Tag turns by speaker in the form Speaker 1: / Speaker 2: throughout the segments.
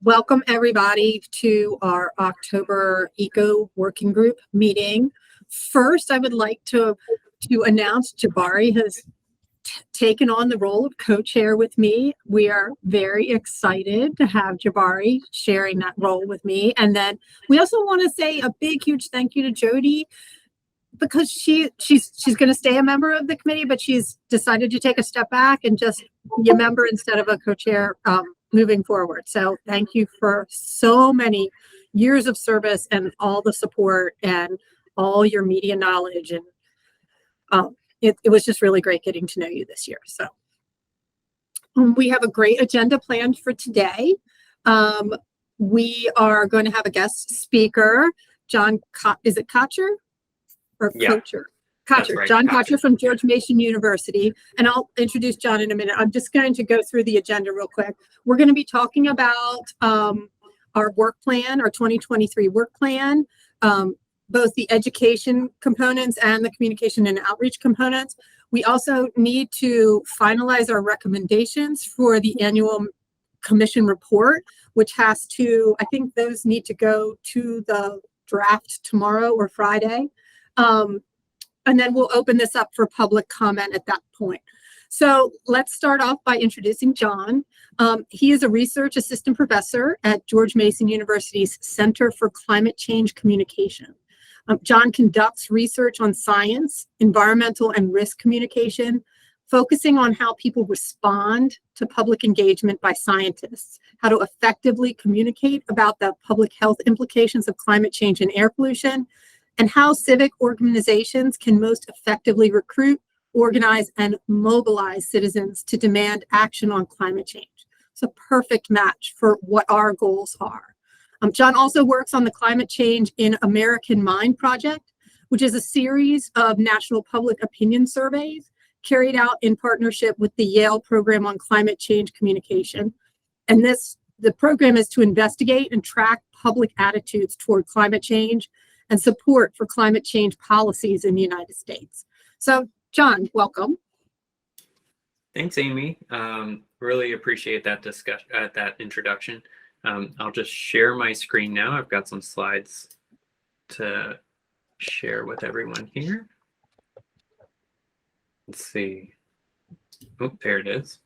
Speaker 1: Welcome everybody to our October Eco Working Group meeting. First, I would like to announce Jabari has taken on the role of co-chair with me. We are very excited to have Jabari sharing that role with me. And then we also want to say a big, huge thank you to Jody, because she's going to stay a member of the committee, but she's decided to take a step back and just be a member instead of a co-chair moving forward. So thank you for so many years of service and all the support and all your media knowledge. And it was just really great getting to know you this year. So we have a great agenda planned for today. We are going to have a guest speaker, John, is it Kocher? Or yeah. Kocher. Right. John Kocher from George Mason University. And I'll introduce John in a minute. I'm just going to go through the agenda real quick. We're going to be talking about our work plan, our 2023 work plan, both the education components and the communication and outreach components. We also need to finalize our recommendations for the annual commission report, which has to, I think those need to go to the draft tomorrow or Friday. And then we'll open this up for public comment at that point. So let's start off by introducing John. He is a research assistant professor at George Mason University's Center for Climate Change Communication. John conducts research on science, environmental, and risk communication, focusing on how people respond to public engagement by scientists, how to effectively communicate about the public health implications of climate change and air pollution, and how civic organizations can most effectively recruit, organize, and mobilize citizens to demand action on climate change. It's a perfect match for what our goals are. John also works on the Climate Change in American Mind project, which is a series of national public opinion surveys carried out in partnership with the Yale Program on Climate Change Communication. And the program is to investigate and track public attitudes toward climate change and support for climate change policies in the United States. So, John, welcome.
Speaker 2: Thanks, Amy. Really appreciate that discussion, that introduction. I'll just share my screen now. I've got some slides to share with everyone here. Let's see. Oh, there it is.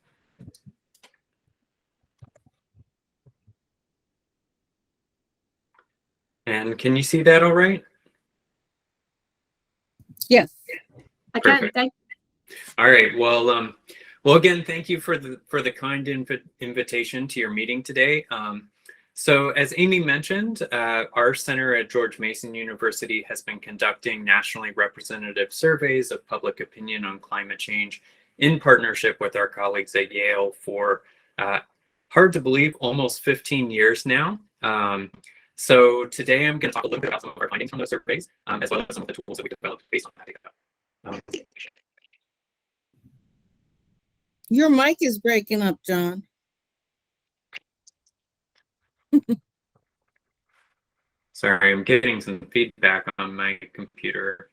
Speaker 2: And can you see that all right?
Speaker 1: Yes, I can. Thank you.
Speaker 2: All right. Well, again, thank you for the kind invitation to your meeting today. So as Amy mentioned, our center at George Mason University has been conducting nationally representative surveys of public opinion on climate change in partnership with our colleagues at Yale for, hard to believe, almost 15 years now. So today I'm going to talk a little bit about some of our findings from those surveys, as well as some of the tools that we developed based on that data.
Speaker 3: Your mic is breaking up, John.
Speaker 2: Sorry, I'm getting some feedback on my computer.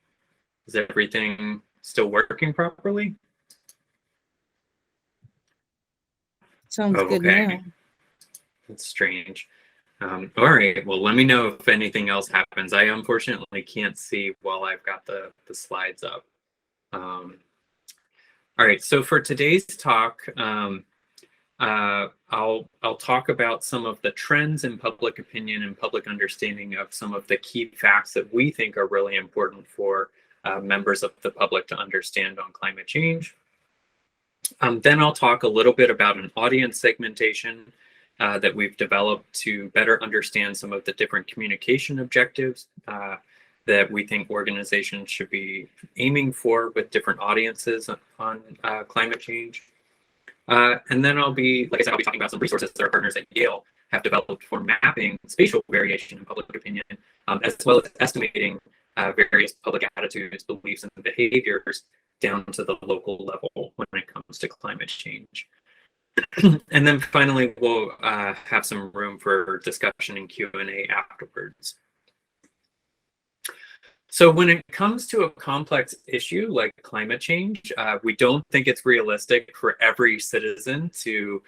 Speaker 2: Is everything still working properly?
Speaker 3: Sounds good now.
Speaker 2: That's strange. All right, well, let me know if anything else happens. I unfortunately can't see while I've got the slides up. All right, so for today's talk, I'll talk about some of the trends in public opinion and public understanding of some of the key facts that we think are really important for members of the public to understand on climate change. Then I'll talk a little bit about an audience segmentation that we've developed to better understand some of the different communication objectives that we think organizations should be aiming for with different audiences on climate change. And then I'll be talking about some resources that our partners at Yale have developed for mapping spatial variation in public opinion, as well as estimating various public attitudes, beliefs, and behaviors down to the local level when it comes to climate change. And then finally, we'll have some room for discussion and Q&A afterwards. So when it comes to a complex issue like climate change, we don't think it's realistic for every citizen to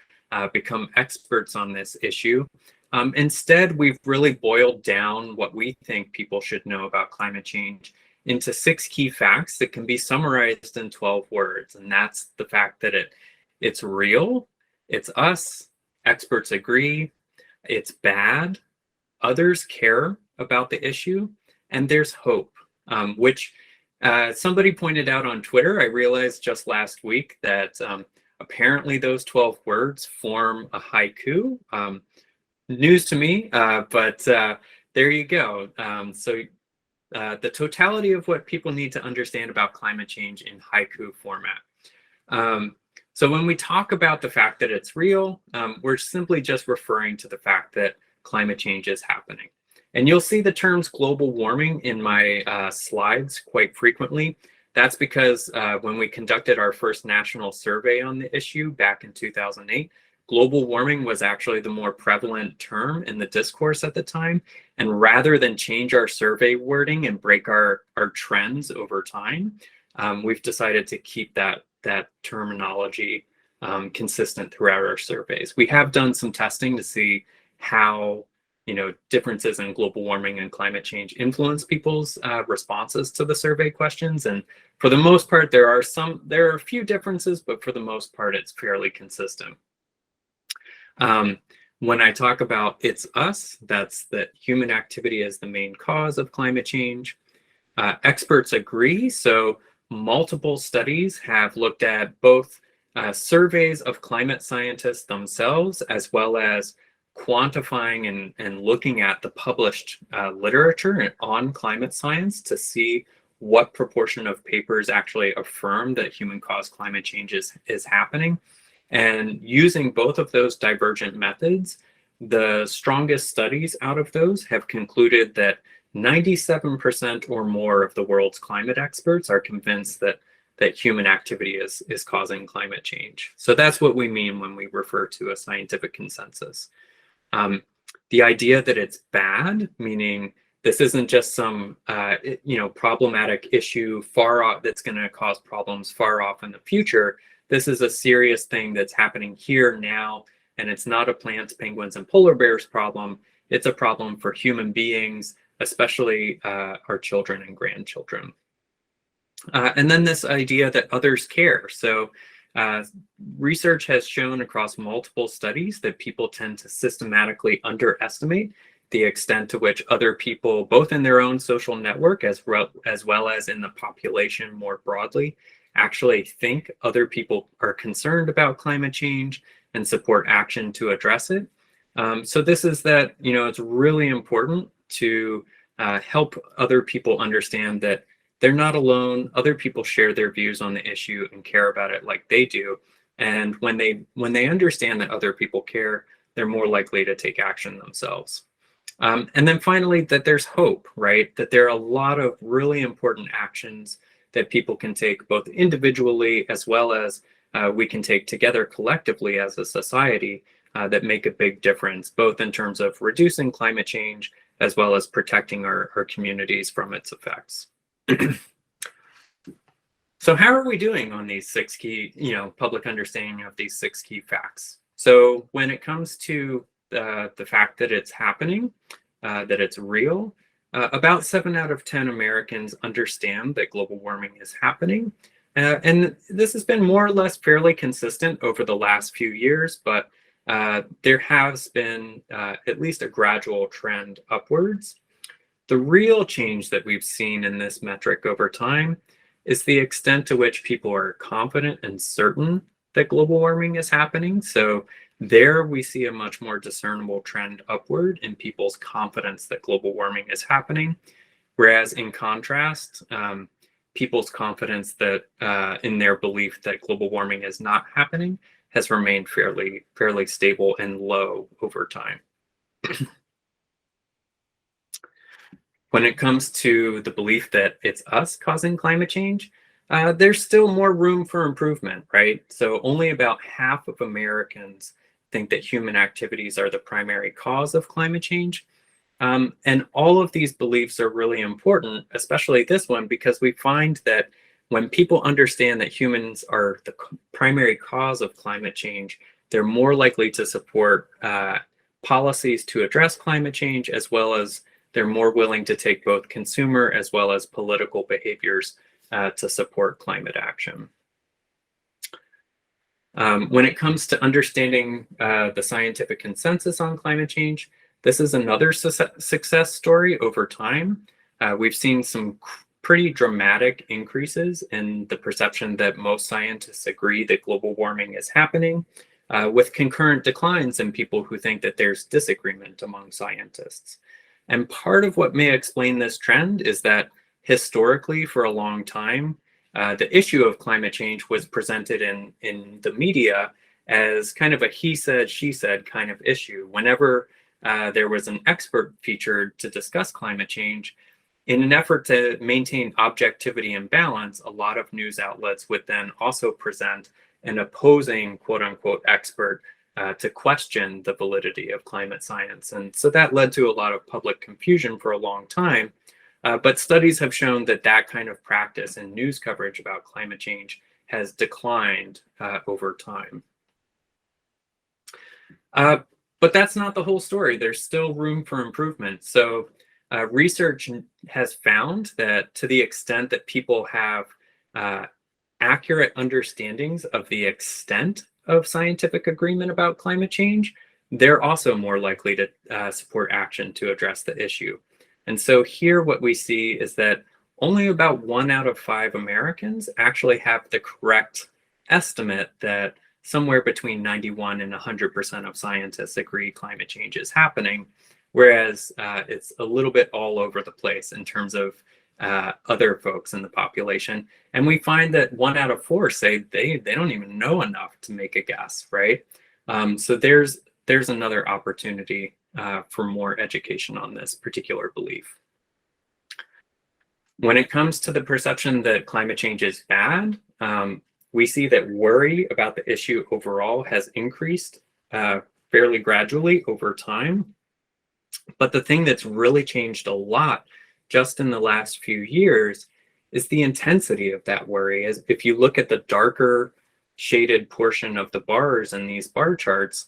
Speaker 2: become experts on this issue. Instead, we've really boiled down what we think people should know about climate change into 6 key facts that can be summarized in 12 words. And that's the fact that it's real, it's us, experts agree, it's bad, others care about the issue, and there's hope, which somebody pointed out on Twitter. I realized just last week that apparently those 12 words form a haiku. News to me, but there you go. The totality of what people need to understand about climate change in haiku format. So when we talk about the fact that it's real, we're simply just referring to the fact that climate change is happening. And you'll see the terms global warming in my slides quite frequently. That's because when we conducted our first national survey on the issue back in 2008, global warming was actually the more prevalent term in the discourse at the time. And rather than change our survey wording and break our trends over time, we've decided to keep that terminology consistent throughout our surveys. We have done some testing to see how differences in global warming and climate change influence people's responses to the survey questions. And for the most part, there are a few differences, but for the most part, it's fairly consistent. When I talk about it's us, that's that human activity is the main cause of climate change. Experts agree. So multiple studies have looked at both surveys of climate scientists themselves, as well as quantifying and looking at the published literature on climate science to see what proportion of papers actually affirm that human-caused climate change is happening. And using both of those divergent methods, the strongest studies out of those have concluded that 97% or more of the world's climate experts are convinced that human activity is causing climate change. So that's what we mean when we refer to a scientific consensus. The idea that it's bad, meaning this isn't just some problematic issue far off that's going to cause problems far off in the future. This is a serious thing that's happening here now, and it's not a plants, penguins, and polar bears problem. It's a problem for human beings, especially our children and grandchildren. And then this idea that others care. So research has shown across multiple studies that people tend to systematically underestimate the extent to which other people, both in their own social network as well as in the population more broadly, actually think other people are concerned about climate change and support action to address it. So this is that, it's really important to help other people understand that they're not alone. Other people share their views on the issue and care about it like they do. And when they understand that other people care, they're more likely to take action themselves. And then finally, that there's hope, right? That there are a lot of really important actions that people can take both individually as well as we can take together collectively as a society that make a big difference, both in terms of reducing climate change as well as protecting our communities from its effects. So how are we doing on these 6 key, public understanding of these 6 key facts? So when it comes to the fact that it's happening, that it's real, about 7 out of 10 Americans understand that global warming is happening. And this has been more or less fairly consistent over the last few years, but there has been at least a gradual trend upwards. The real change that we've seen in this metric over time is the extent to which people are confident and certain that global warming is happening. So there we see a much more discernible trend upward in people's confidence that global warming is happening. Whereas in contrast, people's confidence that in their belief that global warming is not happening has remained fairly stable and low over time. When it comes to the belief that it's us causing climate change, there's still more room for improvement, right? So only about half of Americans think that human activities are the primary cause of climate change. And all of these beliefs are really important, especially this one, because we find that when people understand that humans are the primary cause of climate change, they're more likely to support policies to address climate change, as well as they're more willing to take both consumer as well as political behaviors to support climate action. When it comes to understanding the scientific consensus on climate change, this is another success story over time. We've seen some pretty dramatic increases in the perception that most scientists agree that global warming is happening, with concurrent declines in people who think that there's disagreement among scientists. And part of what may explain this trend is that historically, for a long time, the issue of climate change was presented in the media as kind of a he said, she said kind of issue. Whenever there was an expert featured to discuss climate change, in an effort to maintain objectivity and balance, a lot of news outlets would then also present an opposing quote unquote expert to question the validity of climate science. And so that led to a lot of public confusion for a long time. But studies have shown that that kind of practice and news coverage about climate change has declined over time. But that's not the whole story. There's still room for improvement. So research has found that to the extent that people have accurate understandings of the extent of scientific agreement about climate change, they're also more likely to support action to address the issue. And so here what we see is that only about 1 out of 5 Americans actually have the correct estimate that somewhere between 91 and 100% of scientists agree climate change is happening, whereas it's a little bit all over the place in terms of other folks in the population. And we find that 1 out of 4 say they don't even know enough to make a guess, right? So there's another opportunity for more education on this particular belief. When it comes to the perception that climate change is bad, we see that worry about the issue overall has increased fairly gradually over time. But the thing that's really changed a lot just in the last few years is the intensity of that worry. As if you look at the darker shaded portion of the bars in these bar charts,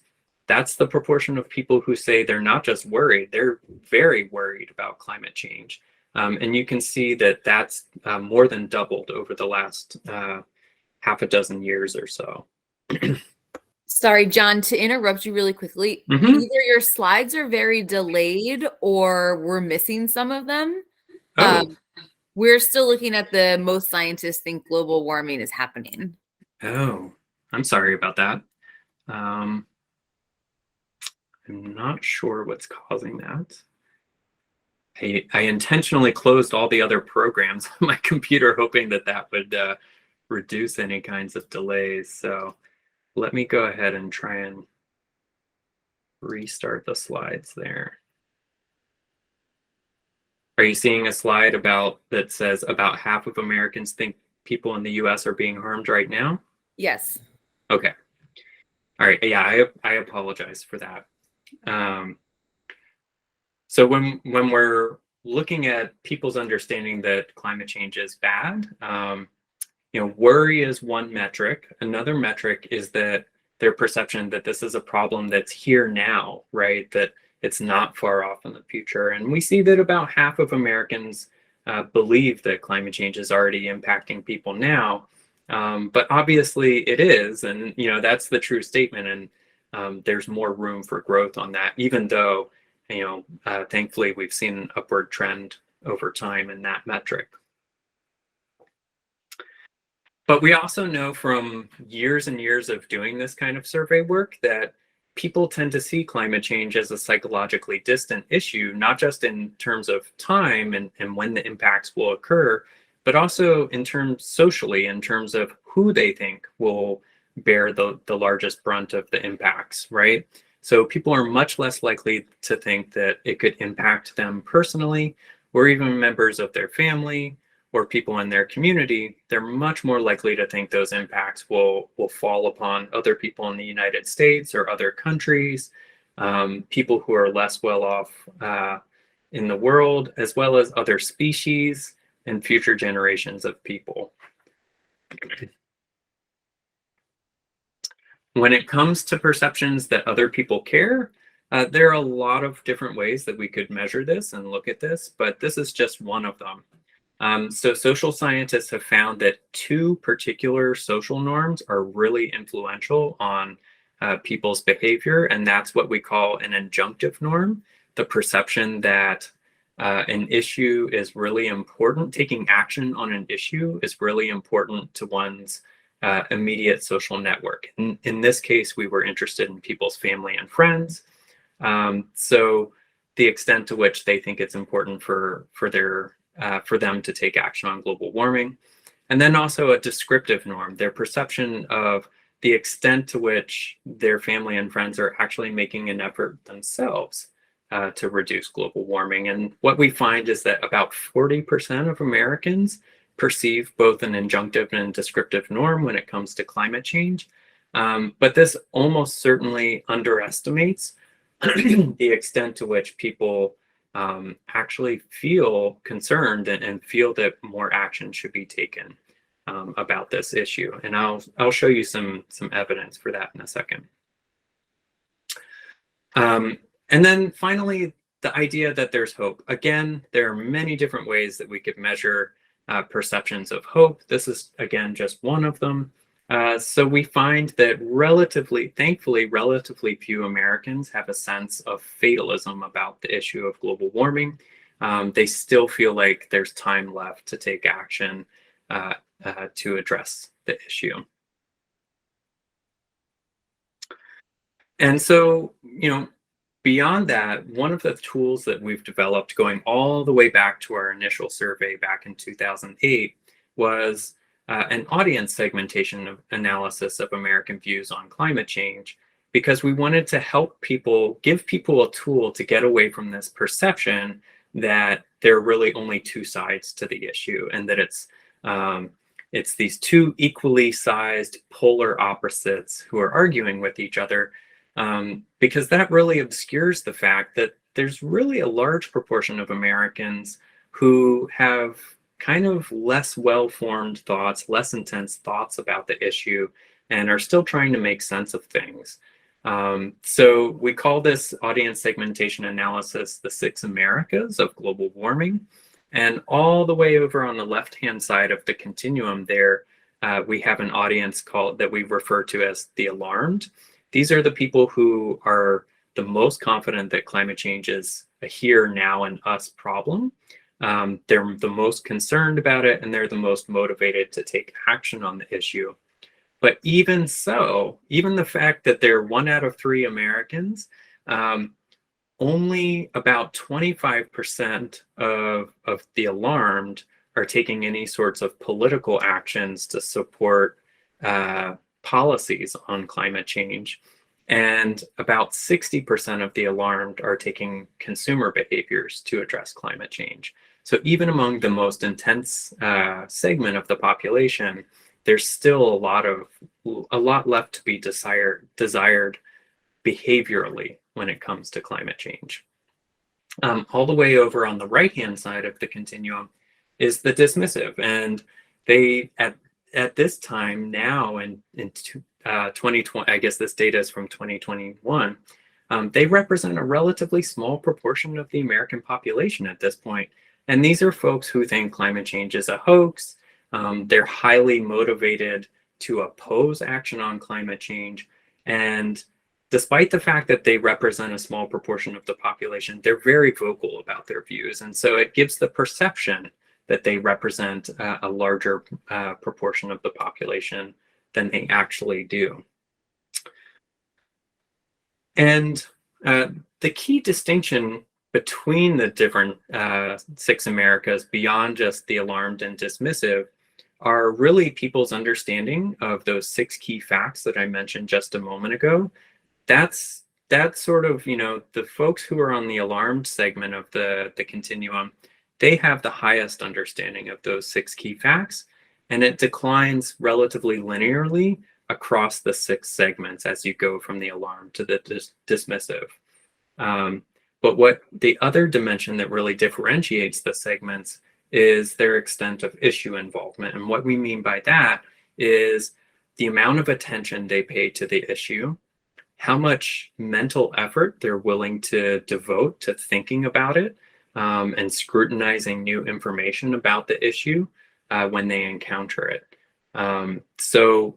Speaker 2: that's the proportion of people who say they're not just worried, they're very worried about climate change. And you can see that that's more than doubled over the last half a dozen years or so.
Speaker 4: Sorry, John, to interrupt you really quickly. Either your slides are very delayed or we're missing some of them. We're still looking at the most scientists think global warming is happening.
Speaker 2: Oh, I'm sorry about that. I'm not sure what's causing that. I intentionally closed all the other programs on my computer, hoping that that would reduce any kinds of delays. So let me go ahead and try and restart the slides there. Are you seeing a slide that says about half of Americans think people in the US are being harmed right now?
Speaker 4: Yes.
Speaker 2: Okay. All right. Yeah, I apologize for that. So when we're looking at people's understanding that climate change is bad, worry is one metric. Another metric is that their perception that this is a problem that's here now, right? That it's not far off in the future. And we see that about half of Americans believe that climate change is already impacting people now. But obviously it is, and that's the true statement. And there's more room for growth on that, even though thankfully we've seen an upward trend over time in that metric. But we also know from years and years of doing this kind of survey work that people tend to see climate change as a psychologically distant issue, not just in terms of time and when the impacts will occur, but also in terms socially, in terms of who they think will bear the largest brunt of the impacts, right? So people are much less likely to think that it could impact them personally, or even members of their family, or people in their community. They're much more likely to think those impacts will fall upon other people in the United States or other countries, people who are less well off in the world, as well as other species and future generations of people. When it comes to perceptions that other people care, There are a lot of different ways that we could measure this and look at this, but this is just one of them. So social scientists have found that two particular social norms are really influential on people's behavior, and that's what we call an injunctive norm, the perception that an issue is really important. Taking action on an issue is really important to one's immediate social network. In this case, we were interested in people's family and friends. So the extent to which they think it's important for them to take action on global warming. And then also a descriptive norm, their perception of the extent to which their family and friends are actually making an effort themselves to reduce global warming. And what we find is that about 40% of Americans perceive both an injunctive and descriptive norm when it comes to climate change. But this almost certainly underestimates the extent to which people actually feel concerned and feel that more action should be taken about this issue. And I'll show you some evidence for that in a second. And then finally, the idea that there's hope. Again, there are many different ways that we could measure perceptions of hope. This is, again, just one of them. So we find that thankfully, relatively few Americans have a sense of fatalism about the issue of global warming. They still feel like there's time left to take action to address the issue. And so, beyond that, one of the tools that we've developed going all the way back to our initial survey back in 2008 was an audience segmentation analysis of American views on climate change, because we wanted to help people, give people a tool to get away from this perception that there are really only two sides to the issue, and that it's these two equally sized polar opposites who are arguing with each other. Because that really obscures the fact that there's really a large proportion of Americans who have kind of less well-formed thoughts, less intense thoughts about the issue, and are still trying to make sense of things. So we call this audience segmentation analysis the 6 Americas of global warming. And all the way over on the left-hand side of the continuum there, we have an audience that we refer to as the alarmed. These are the people who are the most confident that climate change is a here, now, and us problem. They're the most concerned about it, and they're the most motivated to take action on the issue. But even so, even the fact that they're 1 out of 3 Americans, only about 25% of the alarmed are taking any sorts of political actions to support policies on climate change. And about 60% of the alarmed are taking consumer behaviors to address climate change. So even among the most intense segment of the population, there's still a lot left to be desired behaviorally when it comes to climate change. All the way over on the right-hand side of the continuum is the dismissive, and they at this time now in 2020, I guess this data is from 2021, they represent a relatively small proportion of the American population at this point. And these are folks who think climate change is a hoax. They're highly motivated to oppose action on climate change. And despite the fact that they represent a small proportion of the population, they're very vocal about their views. And so it gives the perception that they represent a larger proportion of the population than they actually do. And the key distinction between the different 6 Americas, beyond just the alarmed and dismissive, are really people's understanding of those 6 key facts that I mentioned just a moment ago. That's sort of, the folks who are on the alarmed segment of the continuum, they have the highest understanding of those 6 key facts, and it declines relatively linearly across the 6 segments as you go from the alarmed to the dismissive. But what the other dimension that really differentiates the segments is their extent of issue involvement. And what we mean by that is the amount of attention they pay to the issue, how much mental effort they're willing to devote to thinking about it and scrutinizing new information about the issue when they encounter it. So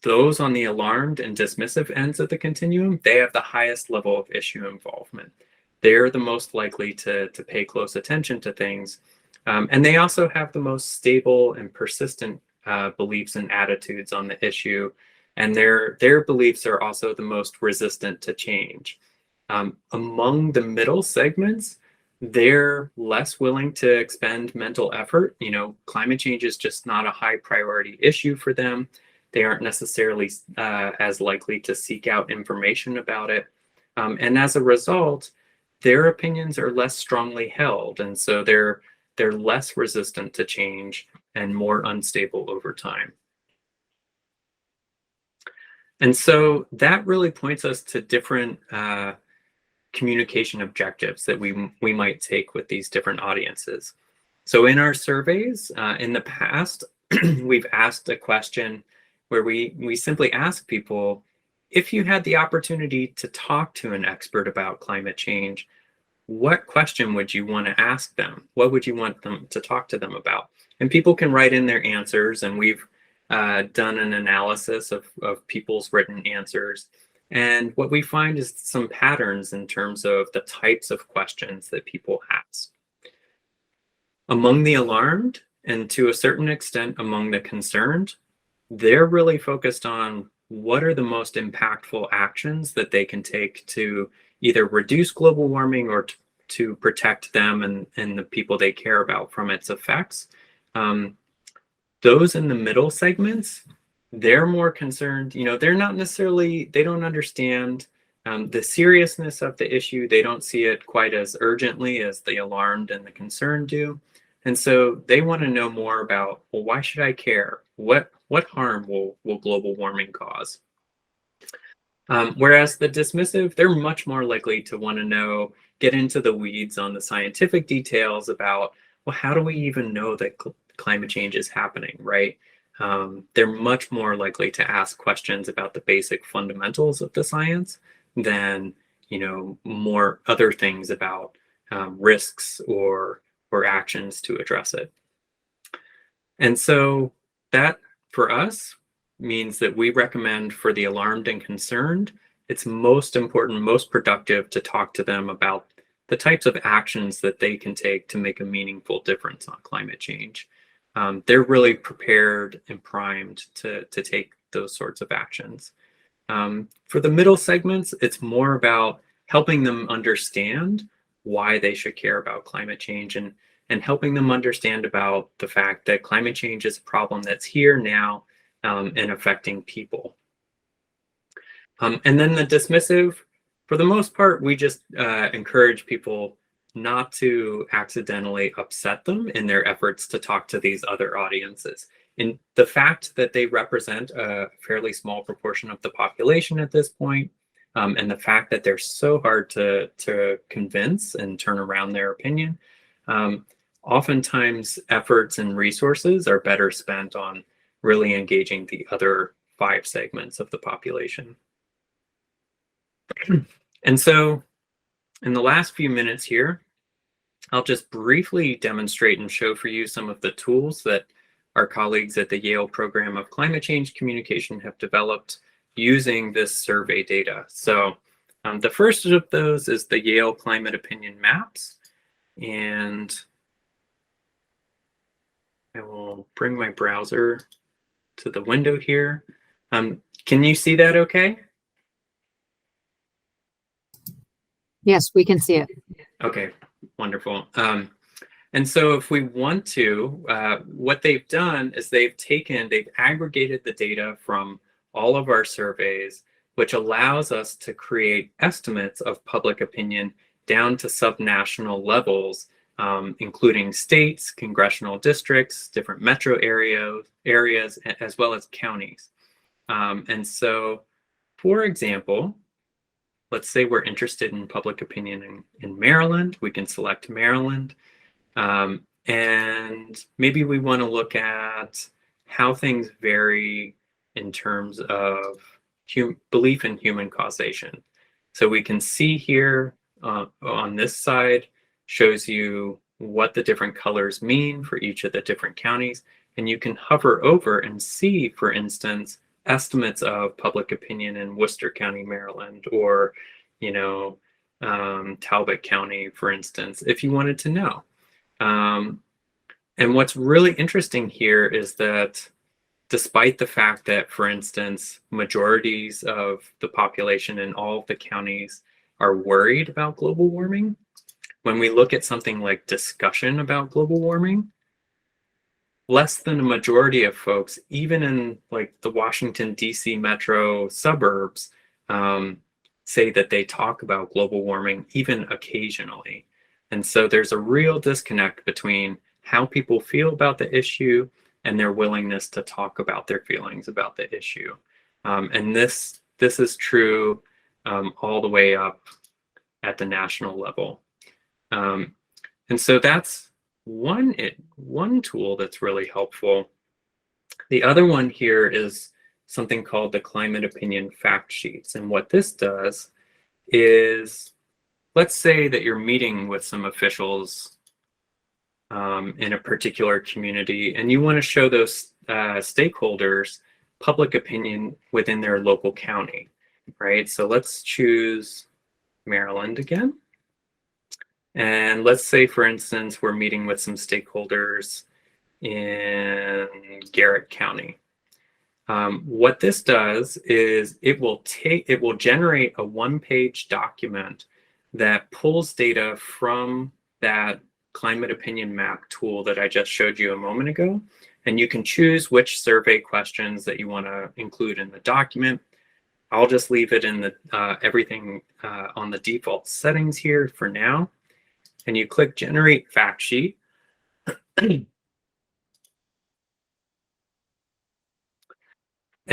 Speaker 2: those on the alarmed and dismissive ends of the continuum, they have the highest level of issue involvement. They're the most likely to pay close attention to things. And they also have the most stable and persistent beliefs and attitudes on the issue. And their beliefs are also the most resistant to change. Among the middle segments, they're less willing to expend mental effort. You know, climate change is just not a high priority issue for them. They aren't necessarily as likely to seek out information about it. And as a result, their opinions are less strongly held. And so they're less resistant to change and more unstable over time. And so that really points us to different communication objectives that we might take with these different audiences. So in our surveys, in the past, we've asked a question where we simply ask people, if you had the opportunity to talk to an expert about climate change, what question would you want to ask them? What would you want them to talk to them about? And people can write in their answers, and we've done an analysis of people's written answers. And what we find is some patterns in terms of the types of questions that people ask. Among the alarmed, and to a certain extent among the concerned, they're really focused on what are the most impactful actions that they can take to either reduce global warming or to protect them and the people they care about from its effects. Those in the middle segments, they're more concerned, you know, they're not necessarily, they don't understand the seriousness of the issue. They don't see it quite as urgently as the alarmed and the concerned do. And so they want to know more about, well, why should I care? What harm will global warming cause? Whereas the dismissive, they're much more likely to want to know, get into the weeds on the scientific details about, well, how do we even know that climate change is happening, right? They're much more likely to ask questions about the basic fundamentals of the science than, you know, more other things about risks or actions to address it. And so that, for us, means that we recommend for the alarmed and concerned, it's most important, most productive to talk to them about the types of actions that they can take to make a meaningful difference on climate change. They're really prepared and primed to take those sorts of actions. For the middle segments, it's more about helping them understand why they should care about climate change and helping them understand about the fact that climate change is a problem that's here now and affecting people. And then the dismissive, for the most part, we just encourage people not to accidentally upset them in their efforts to talk to these other audiences. And the fact that they represent a fairly small proportion of the population at this point, and the fact that they're so hard to convince and turn around their opinion, oftentimes efforts and resources are better spent on really engaging the other 5 segments of the population. And so in the last few minutes here, I'll just briefly demonstrate and show for you some of the tools that our colleagues at the Yale Program of Climate Change Communication have developed using this survey data. So the first of those is the Yale Climate Opinion Maps. And I will bring my browser to the window here. Can you see that okay?
Speaker 5: Yes, we can see it.
Speaker 2: Okay, wonderful. And so if we want to, what they've done is they've aggregated the data from all of our surveys, which allows us to create estimates of public opinion down to subnational levels, including states, congressional districts, different metro areas, as well as counties. And so, for example, let's say we're interested in public opinion in Maryland. We can select Maryland. And maybe we want to look at how things vary in terms of belief in human causation. So we can see here on this side shows you what the different colors mean for each of the different counties. And you can hover over and see, for instance, estimates of public opinion in Worcester County, Maryland, or, you know, Talbot County, for instance, if you wanted to know. And what's really interesting here is that despite the fact that, for instance, majorities of the population in all of the counties are worried about global warming, when we look at something like discussion about global warming, less than a majority of folks, even in like the Washington, D.C. metro suburbs, say that they talk about global warming even occasionally. And so there's a real disconnect between how people feel about the issue and their willingness to talk about their feelings about the issue. And this is true all the way up at the national level. And so that's one tool that's really helpful. The other one here is something called the Climate Opinion Fact Sheets. And what this does is, let's say that you're meeting with some officials in a particular community, and you want to show those stakeholders public opinion within their local county, right? So let's choose Maryland again. And let's say, for instance, we're meeting with some stakeholders in Garrett County. What this does is it will generate a one-page document that pulls data from that climate opinion map tool that I just showed you a moment ago. And you can choose which survey questions that you want to include in the document. I'll just leave it in the everything on the default settings here for now. And you click Generate Fact Sheet. And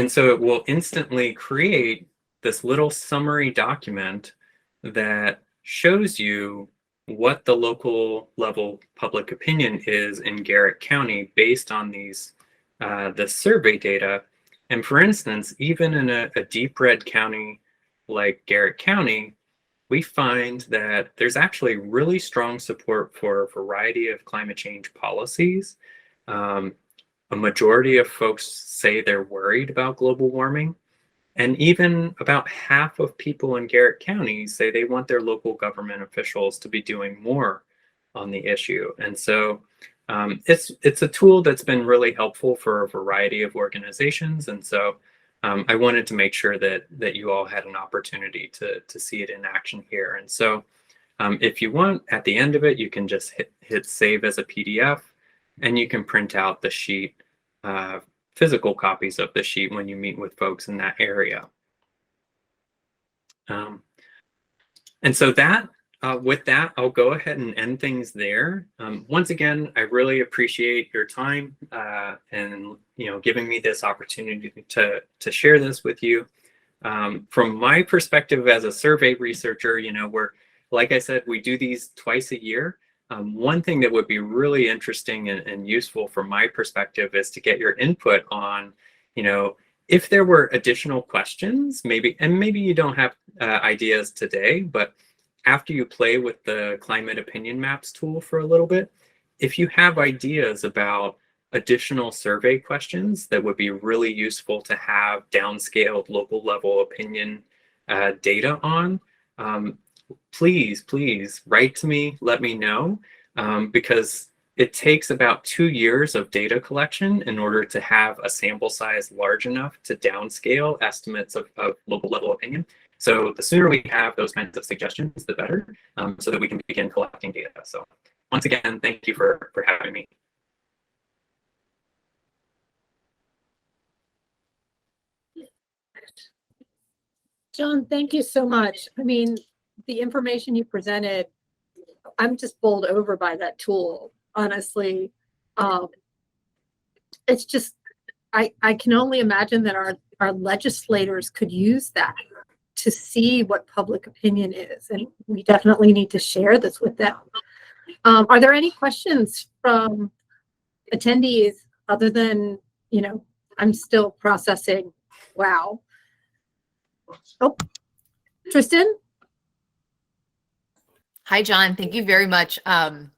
Speaker 2: so it will instantly create this little summary document that shows you what the local level public opinion is in Garrett County based on these the survey data. And for instance, even in a deep red county like Garrett County, we find that there's actually really strong support for a variety of climate change policies. A majority of folks say they're worried about global warming. And even about half of people in Garrett County say they want their local government officials to be doing more on the issue. And so it's a tool that's been really helpful for a variety of organizations. And so I wanted to make sure that you all had an opportunity to see it in action here. And so if you want, at the end of it, you can just hit save as a PDF, and you can print out the sheet, physical copies of the sheet when you meet with folks in that area. And so that with that, I'll go ahead and end things there. Once again, I really appreciate your time and giving me this opportunity to share this with you. From my perspective as a survey researcher, we're, like I said, we do these twice a year. One thing that would be really interesting and useful from my perspective is to get your input on, if there were additional questions, maybe you don't have ideas today, but after you play with the Climate Opinion Maps tool for a little bit, if you have ideas about additional survey questions that would be really useful to have downscaled local level opinion data on, please write to me, let me know, because it takes about 2 years of data collection in order to have a sample size large enough to downscale estimates of local level opinion. So the sooner we have those kinds of suggestions, the better, so that we can begin collecting data. So once again, thank you for having me.
Speaker 1: John, thank you so much. I mean, the information you presented, I'm just bowled over by that tool, honestly. It's just, I can only imagine that our legislators could use that to see what public opinion is, and we definitely need to share this with them. Are there any questions from attendees other than, I'm still processing, wow. Oh, Tristan?
Speaker 4: Hi, John. Thank you very much. I'm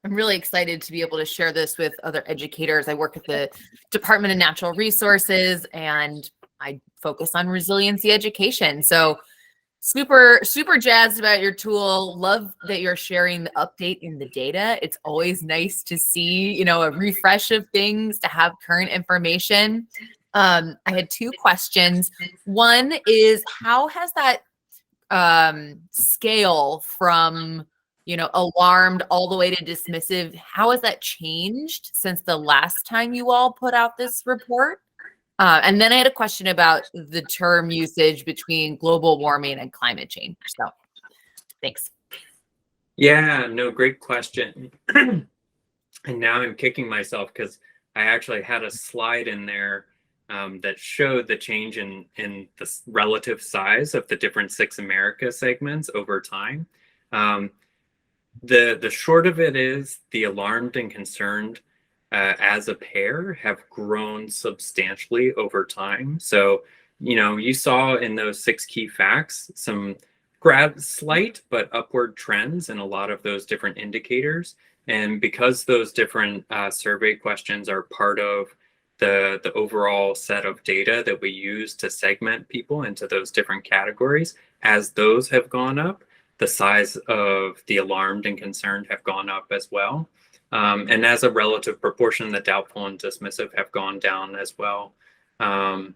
Speaker 4: really excited to be able to share this with other educators. I work at the Department of Natural Resources and I focus on resiliency education. So super jazzed about your tool. Love that you're sharing the update in the data. It's always nice to see, a refresh of things, to have current information. I had two questions. One is, how has that scale from alarmed all the way to dismissive, how has that changed since the last time you all put out this report? And then I had a question about the term usage between global warming and climate change. So thanks.
Speaker 2: Yeah, no, great question. And now I'm kicking myself because I actually had a slide in there that showed the change in the relative size of the different 6 America segments over time. The short of it is the alarmed and concerned as a pair have grown substantially over time. So, you saw in those 6 key facts some slight but upward trends in a lot of those different indicators. And because those different survey questions are part of the overall set of data that we use to segment people into those different categories, as those have gone up, the size of the alarmed and concerned have gone up as well. And as a relative proportion, the doubtful and dismissive have gone down as well. And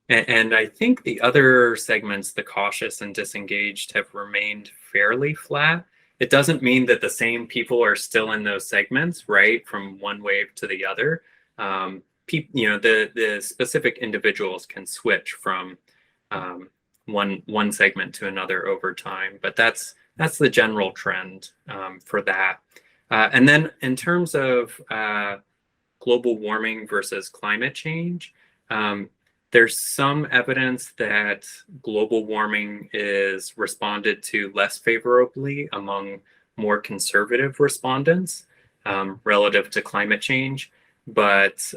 Speaker 2: I think the other segments, the cautious and disengaged, have remained fairly flat. It doesn't mean that the same people are still in those segments, right, from one wave to the other. The specific individuals can switch from one segment to another over time, but that's the general trend for that. And then in terms of global warming versus climate change, there's some evidence that global warming is responded to less favorably among more conservative respondents relative to climate change. But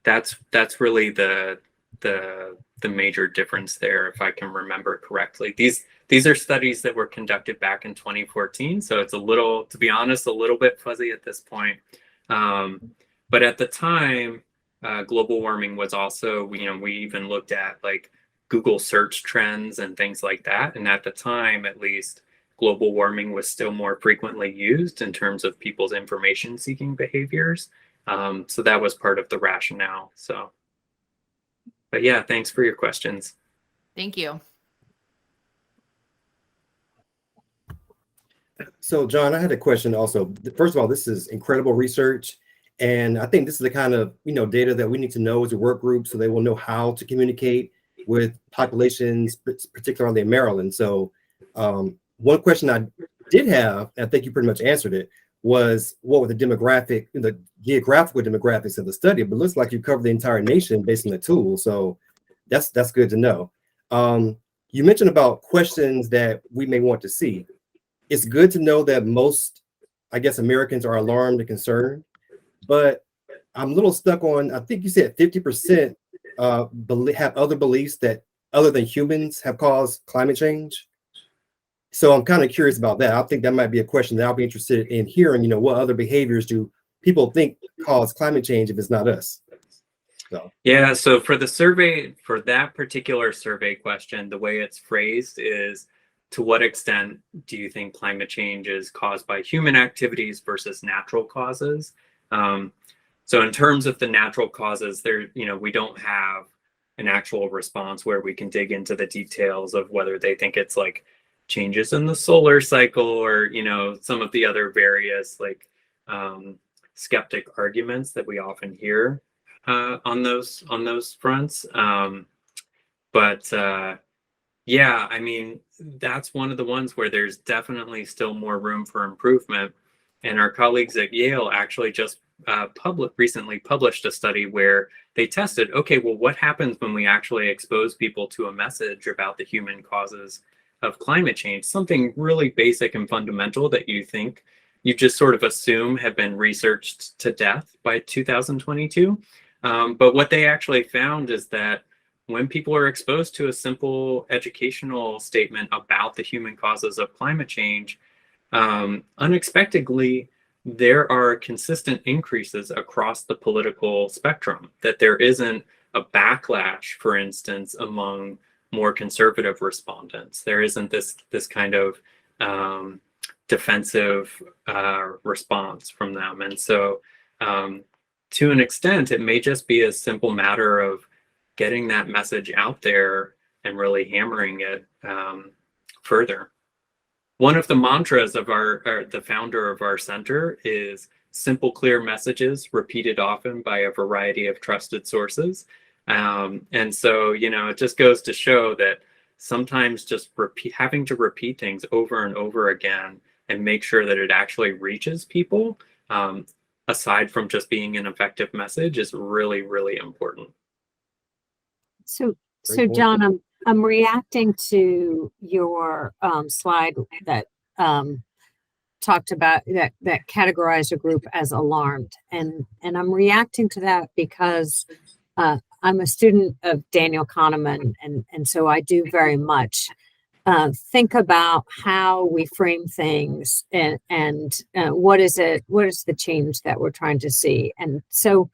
Speaker 2: that's really the major difference there, if I can remember correctly. These are studies that were conducted back in 2014, so it's to be honest, a little bit fuzzy at this point. But at the time, global warming was also, we even looked at like Google search trends and things like that. And at the time, at least, global warming was still more frequently used in terms of people's information seeking behaviors. So that was part of the rationale. But yeah, thanks for your questions.
Speaker 4: Thank you.
Speaker 6: So John, I had a question also. First of all, this is incredible research. And I think this is the kind of data that we need to know as a work group, so they will know how to communicate with populations, particularly in Maryland. So one question I did have, and I think you pretty much answered it, was what were the geographical demographics of the study? But it looks like you covered the entire nation based on the tool. So that's good to know. You mentioned about questions that we may want to see. It's good to know that most, I guess, Americans are alarmed and concerned. But I'm a little stuck on, I think you said 50% have other beliefs that other than humans have caused climate change. So I'm kind of curious about that. I think that might be a question that I'll be interested in hearing, what other behaviors do people think cause climate change if it's not us? So.
Speaker 2: Yeah, so for the survey, for that particular survey question, the way it's phrased is, to what extent do you think climate change is caused by human activities versus natural causes? So in terms of the natural causes, we don't have an actual response where we can dig into the details of whether they think it's like changes in the solar cycle or, some of the other various skeptic arguments that we often hear on those fronts. Yeah, I mean, that's one of the ones where there's definitely still more room for improvement. And our colleagues at Yale actually just recently published a study where they tested, okay, well, what happens when we actually expose people to a message about the human causes of climate change? Something really basic and fundamental that you think you just sort of assume have been researched to death by 2022. But what they actually found is that when people are exposed to a simple educational statement about the human causes of climate change, unexpectedly, there are consistent increases across the political spectrum, that there isn't a backlash, for instance, among more conservative respondents. There isn't this kind of defensive response from them. And so to an extent, it may just be a simple matter of getting that message out there and really hammering it further. One of the mantras of the founder of our center is simple, clear messages repeated often by a variety of trusted sources. And so, it just goes to show that sometimes just having to repeat things over and over again and make sure that it actually reaches people, aside from just being an effective message, is really, really important.
Speaker 5: So,
Speaker 6: Great point.
Speaker 5: John, I'm reacting to your slide that talked about that categorized a group as alarmed, and I'm reacting to that because I'm a student of Daniel Kahneman, and so I do very much think about how we frame things and what is the change that we're trying to see, and so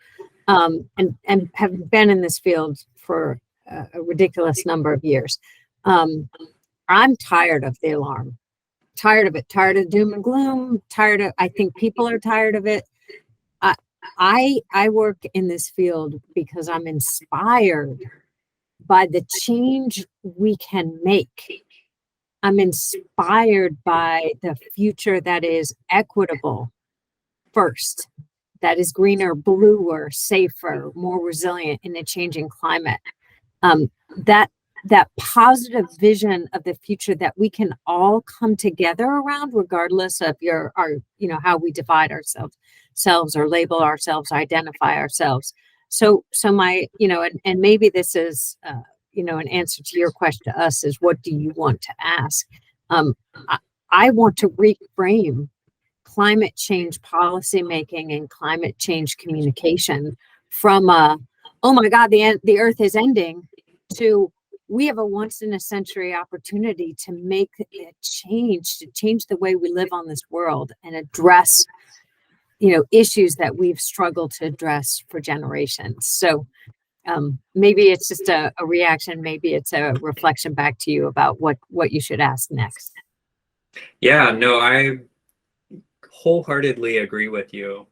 Speaker 5: and have been in this field for a ridiculous number of years. I'm tired of the alarm, tired of it, tired of doom and gloom, I think people are tired of it. I work in this field because I'm inspired by the change we can make. I'm inspired by the future that is equitable first, that is greener, bluer, safer, more resilient in a changing climate. That positive vision of the future that we can all come together around, regardless of how we divide ourselves or label ourselves, identify ourselves. So my, and maybe this is, an answer to your question to us is, what do you want to ask? I want to reframe climate change policymaking and climate change communication from oh my God, the earth is ending, to we have a once in a century opportunity to make a change, to change the way we live on this world and address, issues that we've struggled to address for generations. So maybe it's just a reaction, maybe it's a reflection back to you about what you should ask next.
Speaker 2: Yeah, no, I wholeheartedly agree with you.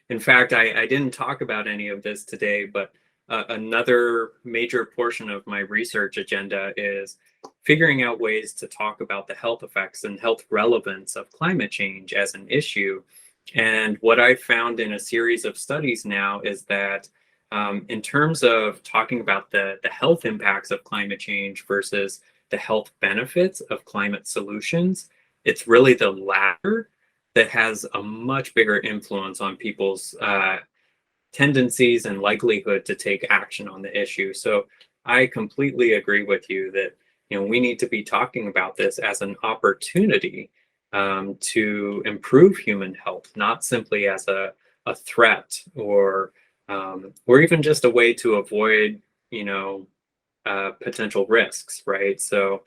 Speaker 2: In fact, I didn't talk about any of this today, but another major portion of my research agenda is figuring out ways to talk about the health effects and health relevance of climate change as an issue. And what I found in a series of studies now is that in terms of talking about the health impacts of climate change versus the health benefits of climate solutions, it's really the latter that has a much bigger influence on people's tendencies and likelihood to take action on the issue. So I completely agree with you that we need to be talking about this as an opportunity to improve human health, not simply as a threat or even just a way to avoid potential risks, right? So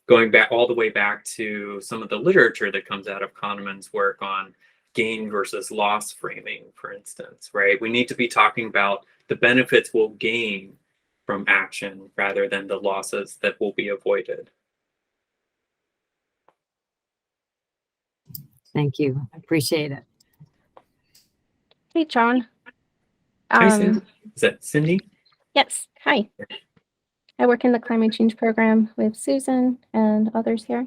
Speaker 2: going back all the way back to some of the literature that comes out of Kahneman's work on gain versus loss framing, for instance, right? We need to be talking about the benefits we'll gain from action rather than the losses that will be avoided.
Speaker 5: Thank you. I appreciate it.
Speaker 7: Hey, John.
Speaker 2: Hi, Cindy. Is that Cindy?
Speaker 7: Yes. Hi. I work in the climate change program with Susan and others here.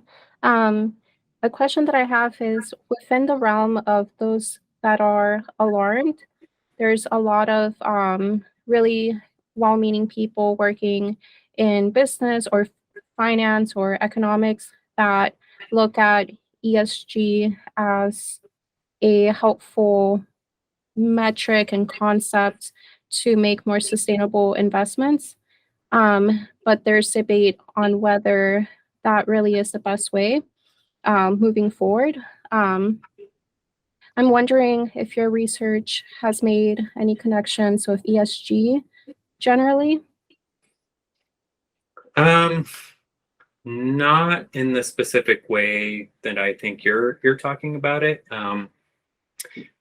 Speaker 7: A question that I have is, within the realm of those that are alarmed, there's a lot of really well-meaning people working in business or finance or economics that look at ESG as a helpful metric and concept to make more sustainable investments. But there's debate on whether that really is the best way moving forward. I'm wondering if your research has made any connections with ESG generally.
Speaker 2: Not in the specific way that I think you're talking about it.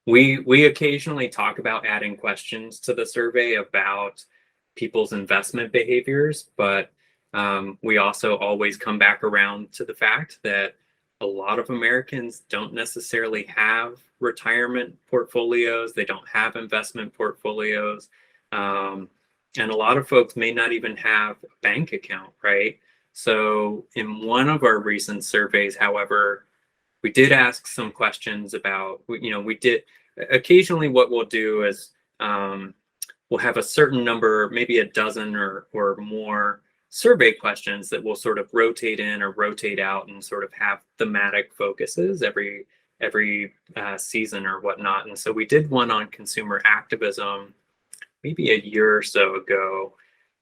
Speaker 2: We occasionally talk about adding questions to the survey about people's investment behaviors, but we also always come back around to the fact that a lot of Americans don't necessarily have retirement portfolios. They don't have investment portfolios. And a lot of folks may not even have a bank account, right? So in one of our recent surveys, however, we did ask some questions about, we did occasionally what we'll do is we'll have a certain number, maybe a dozen or more survey questions that will sort of rotate in or rotate out and sort of have thematic focuses every season or whatnot. And so we did one on consumer activism maybe a year or so ago.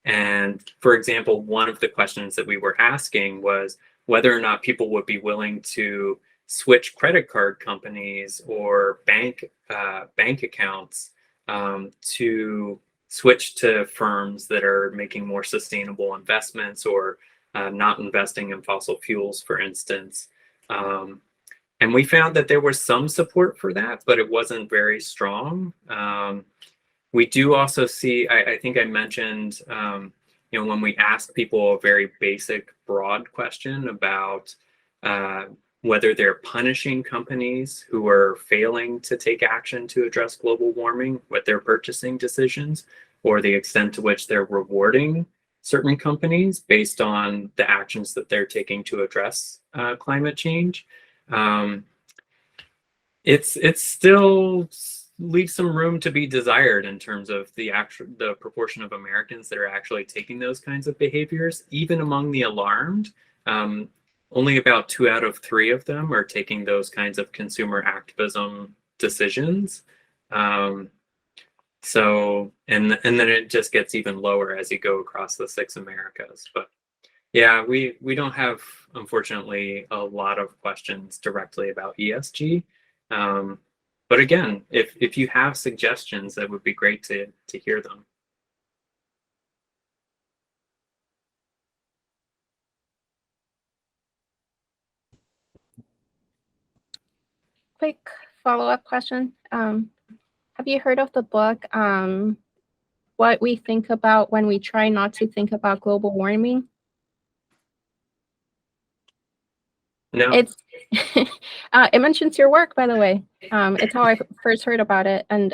Speaker 2: And for example, one of the questions that we were asking was whether or not people would be willing to switch credit card companies or bank accounts to switch to firms that are making more sustainable investments or not investing in fossil fuels, for instance. And we found that there was some support for that, but it wasn't very strong. We do also see, I think I mentioned, when we ask people a very basic, broad question about whether they're punishing companies who are failing to take action to address global warming with their purchasing decisions, or the extent to which they're rewarding certain companies based on the actions that they're taking to address climate change. It's still leaves some room to be desired in terms of the proportion of Americans that are actually taking those kinds of behaviors. Even among the alarmed, only about 2 out of 3 of them are taking those kinds of consumer activism decisions. So, and then it just gets even lower as you go across the 6 Americas. But yeah, we don't have, unfortunately, a lot of questions directly about ESG. But again, if you have suggestions, that would be great to hear them.
Speaker 7: Quick follow-up question. Have you heard of the book, What We Think About When We Try Not to Think About Global Warming?
Speaker 2: No.
Speaker 7: It's it mentions your work, by the way. It's how I first heard about it, and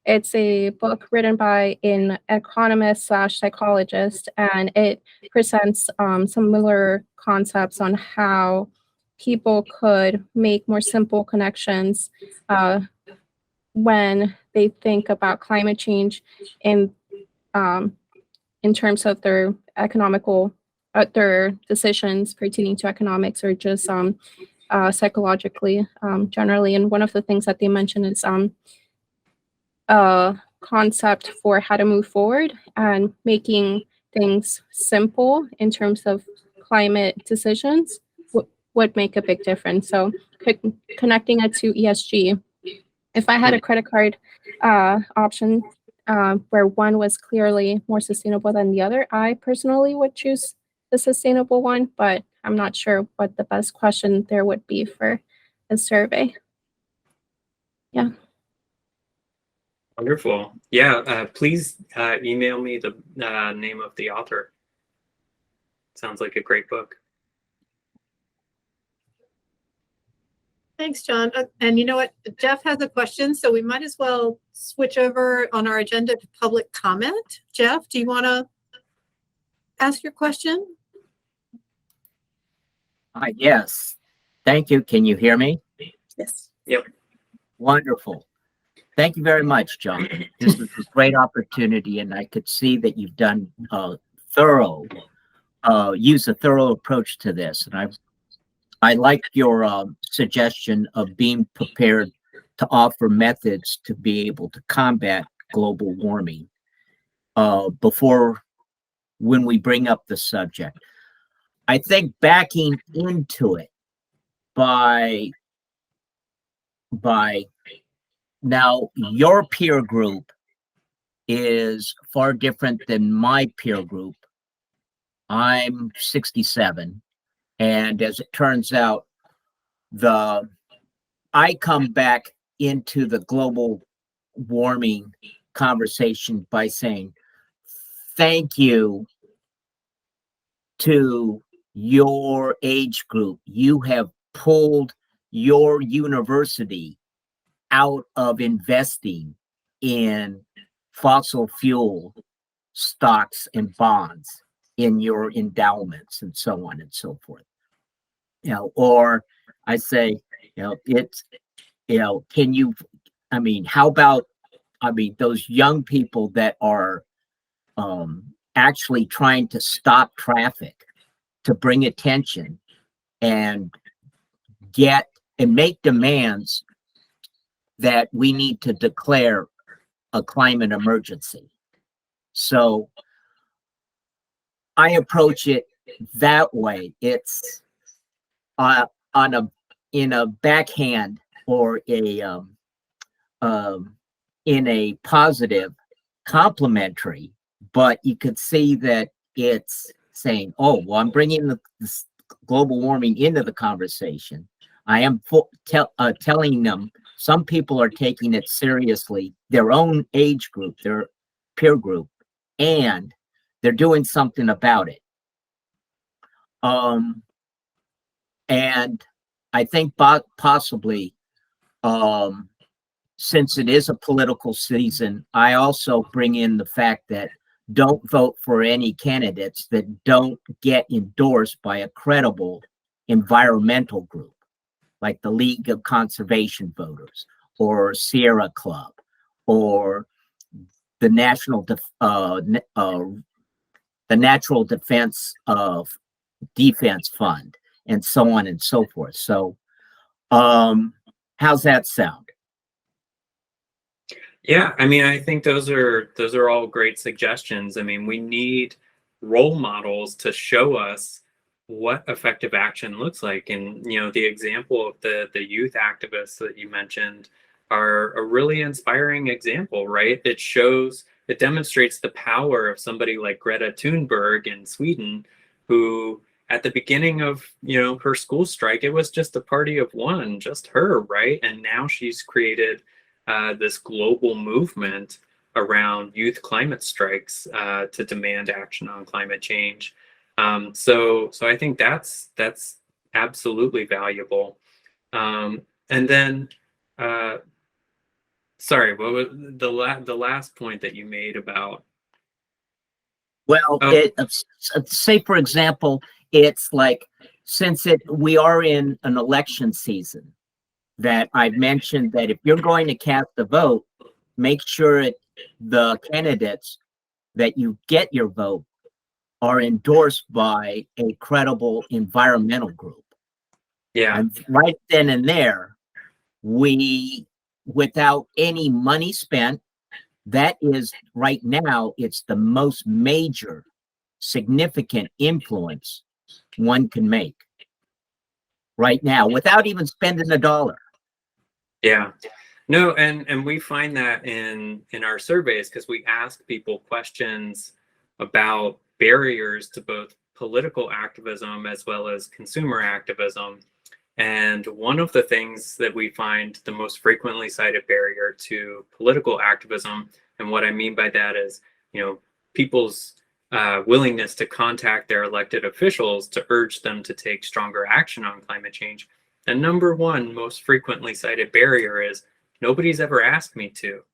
Speaker 7: it's a book written by an economist / psychologist, and it presents similar concepts on how people could make more simple connections when they think about climate change in terms of their economical their decisions pertaining to economics or just psychologically generally. And one of the things that they mention is a concept for how to move forward and making things simple in terms of climate decisions would make a big difference. So connecting it to ESG. If I had a credit card option where one was clearly more sustainable than the other, I personally would choose the sustainable one, but I'm not sure what the best question there would be for a survey. Yeah.
Speaker 2: Wonderful. Yeah, please email me the name of the author. Sounds like a great book.
Speaker 1: Thanks, John. And you know what? Jeff has a question, so we might as well switch over on our agenda to public comment. Jeff, do you want to ask your question?
Speaker 8: Yes. Thank you. Can you hear me?
Speaker 1: Yes.
Speaker 2: Yep.
Speaker 8: Wonderful. Thank you very much, John. This is a great opportunity, and I could see that you've done use a thorough approach to this. And I like your suggestion of being prepared to offer methods to be able to combat global warming when we bring up the subject. I think backing into it by now, your peer group is far different than my peer group. I'm 67. And as it turns out, I come back into the global warming conversation by saying, thank you to your age group. You have pulled your university out of investing in fossil fuel stocks and bonds in your endowments and so on and so forth. Or I say, can you, how about, those young people that are actually trying to stop traffic to bring attention and make demands that we need to declare a climate emergency. So I approach it that way. It's in a backhand or in a positive complimentary, but you could see that it's saying, oh, well, I'm bringing this global warming into the conversation. I am telling them some people are taking it seriously, their own age group, their peer group, and they're doing something about it. And I think possibly, since it is a political season, I also bring in the fact that don't vote for any candidates that don't get endorsed by a credible environmental group, like the League of Conservation Voters or Sierra Club or the Natural Defense Fund, and so on and so forth. So, how's that sound?
Speaker 2: Yeah, I think those are all great suggestions. We need role models to show us what effective action looks like. And, the example of the youth activists that you mentioned are a really inspiring example, right? It demonstrates the power of somebody like Greta Thunberg in Sweden, who at the beginning of, her school strike, it was just a party of one, just her, right? And now she's created this global movement around youth climate strikes to demand action on climate change. So I think that's absolutely valuable. And then, sorry, what was the last point that you made about?
Speaker 8: Well, say for example, it's like, since we are in an election season, that I've mentioned that if you're going to cast a vote, make sure the candidates that you get your vote are endorsed by a credible environmental group.
Speaker 2: Yeah.
Speaker 8: And right then and there, without any money spent, that is right now, it's the most major significant influence one can make right now without even spending $1.
Speaker 2: Yeah. No, and we find that in our surveys, because we ask people questions about barriers to both political activism as well as consumer activism. And one of the things that we find the most frequently cited barrier to political activism, and what I mean by that is, people's willingness to contact their elected officials to urge them to take stronger action on climate change. The number one most frequently cited barrier is nobody's ever asked me to.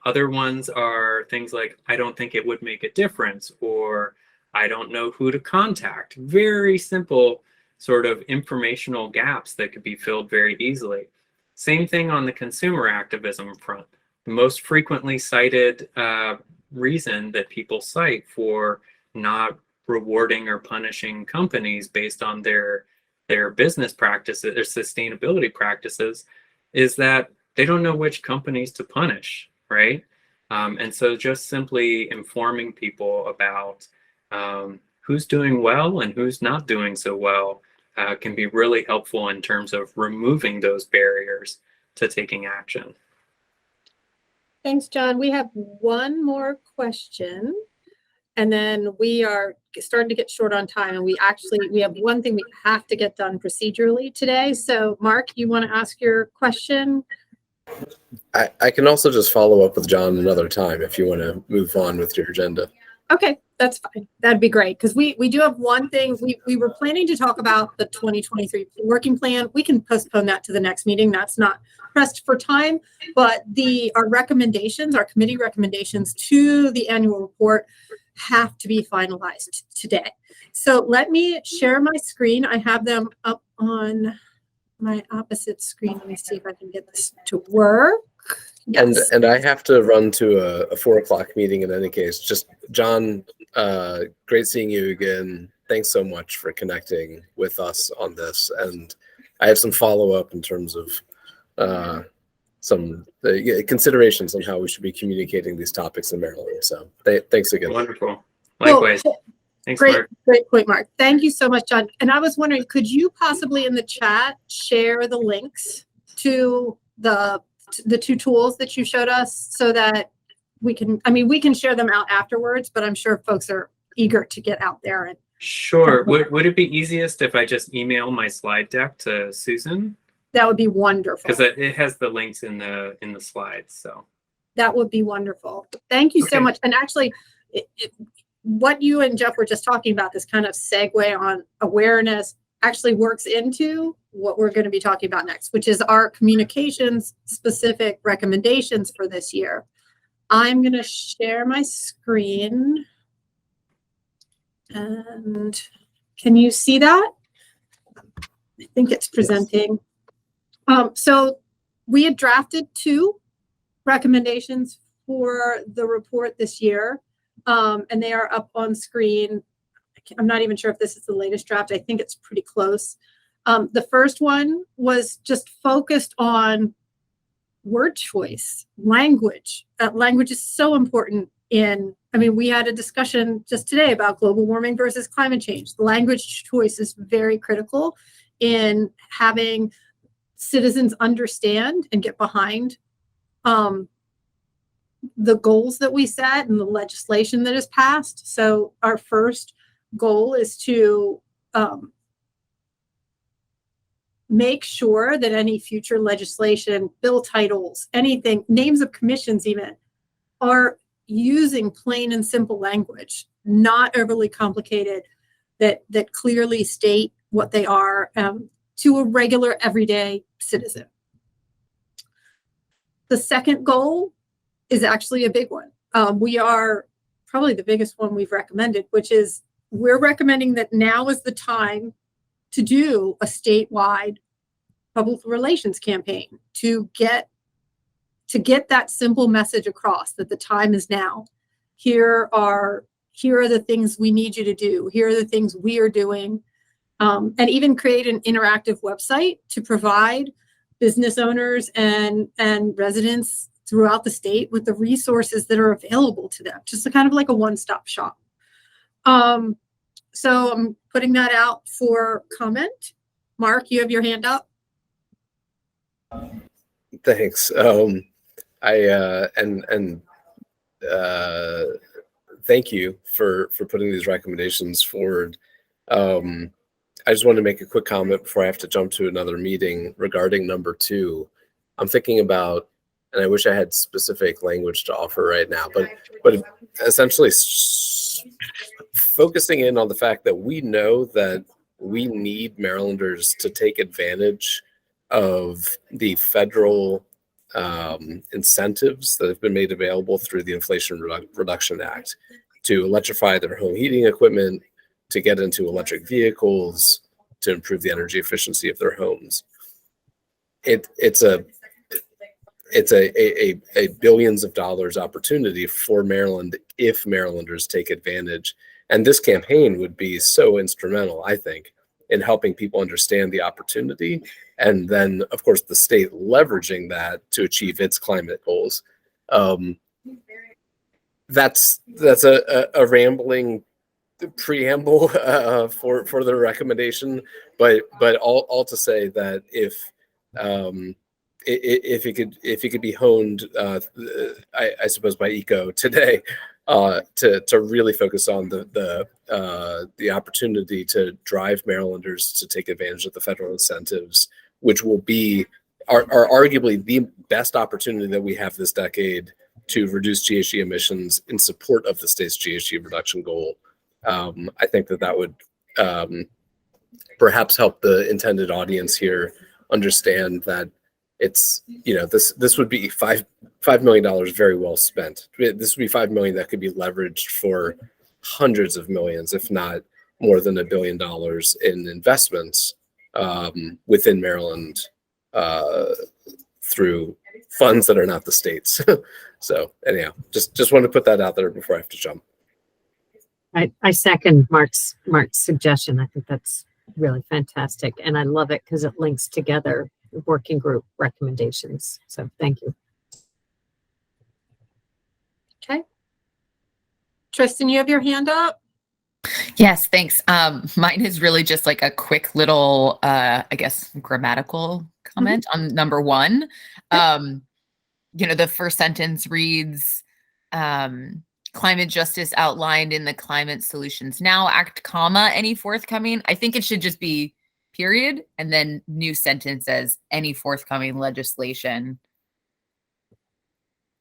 Speaker 2: Other ones are things like, I don't think it would make a difference, or I don't know who to contact. Very simple sort of informational gaps that could be filled very easily. Same thing on the consumer activism front. The most frequently cited reason that people cite for not rewarding or punishing companies based on their business practices, their sustainability practices, is that they don't know which companies to punish, right? And so just simply informing people about who's doing well and who's not doing so well can be really helpful in terms of removing those barriers to taking action.
Speaker 1: Thanks, John. We have one more question. And then we are starting to get short on time, and we have one thing we have to get done procedurally today. So Mark, you want to ask your question?
Speaker 9: I can also just follow up with John another time if you want to move on with your agenda.
Speaker 1: Okay, that's fine. That'd be great, because we do have one thing. We were planning to talk about the 2023 working plan. We can postpone that to the next meeting. That's not pressed for time, but our recommendations, our committee recommendations to the annual report have to be finalized today. So let me share my screen. I have them up on my opposite screen. Let me see if I can get this to work. Yes.
Speaker 9: And I have to run to a 4:00 meeting in any case. Just John, great seeing you again. Thanks so much for connecting with us on this. And I have some follow up in terms of some considerations on how we should be communicating these topics in Maryland. So thanks again.
Speaker 2: Wonderful. Likewise. Thanks, Mark.
Speaker 1: Great point, Mark. Thank you so much, John. And I was wondering, could you possibly in the chat share the links to the two tools that you showed us so that we can share them out afterwards, but I'm sure folks are eager to get out there. And
Speaker 2: Sure. Would it be easiest if I just email my slide deck to Susan?
Speaker 1: that would be wonderful.
Speaker 2: Because it has the links in the slides. So
Speaker 1: That would be wonderful. Thank you so
Speaker 2: Okay.
Speaker 1: much. And actually, what you and Jeff were just talking about, this kind of segue on awareness, actually works into what we're going to be talking about next, which is our communications specific recommendations for this year. I'm going to share my screen. And can you see that? I think it's presenting. So we had drafted 2 recommendations for the report this year, and they are up on screen. I'm not even sure if this is the latest draft. I think it's pretty close. The first one was just focused on word choice, language. Language is so important we had a discussion just today about global warming versus climate change. The language choice is very critical in having citizens understand and get behind the goals that we set and the legislation that is passed. So our first goal is to make sure that any future legislation, bill titles, anything, names of commissions even, are using plain and simple language, not overly complicated, that clearly state what they are to a regular everyday citizen. The second goal is actually a big one. We are probably the biggest one we've recommended, which is we're recommending that now is the time to do a statewide public relations campaign to get that simple message across that the time is now. Here are the things we need you to do. Here are the things we are doing. And even create an interactive website to provide business owners and residents throughout the state with the resources that are available to them, just kind of like a one-stop shop. So I'm putting that out for comment. Mark, you have your hand up.
Speaker 9: Thanks. Thank you for putting these recommendations forward. I just wanted to make a quick comment before I have to jump to another meeting regarding number 2. I'm thinking about, and I wish I had specific language to offer right now, but essentially focusing in on the fact that we know that we need Marylanders to take advantage of the federal incentives that have been made available through the Inflation Reduction Act to electrify their home heating equipment, to get into electric vehicles, to improve the energy efficiency of their homes. It's a billions of dollars opportunity for Maryland if Marylanders take advantage. And this campaign would be so instrumental, I think, in helping people understand the opportunity. And then, of course, the state leveraging that to achieve its climate goals. That's a rambling preamble for the recommendation, but all to say that if it could be honed, I suppose by ECO today, to really focus on the opportunity to drive Marylanders to take advantage of the federal incentives, which will be are arguably the best opportunity that we have this decade to reduce GHG emissions in support of the state's GHG reduction goal. I think that would perhaps help the intended audience here understand that it's, this would be $5 million very well spent. This would be $5 million that could be leveraged for hundreds of millions, if not more than $1 billion in investments within Maryland through funds that are not the state's. So anyhow, just wanted to put that out there before I have to jump.
Speaker 5: I second Mark's suggestion. I think that's really fantastic. And I love it because it links together working group recommendations. So thank you.
Speaker 1: Okay. Tristan, you have your hand up?
Speaker 10: Yes, thanks. Mine is really just like a quick little, I guess, grammatical comment on number 1. The first sentence reads, climate justice outlined in the Climate Solutions Now Act, comma, any forthcoming. I think it should just be period, and then new sentence says any forthcoming legislation.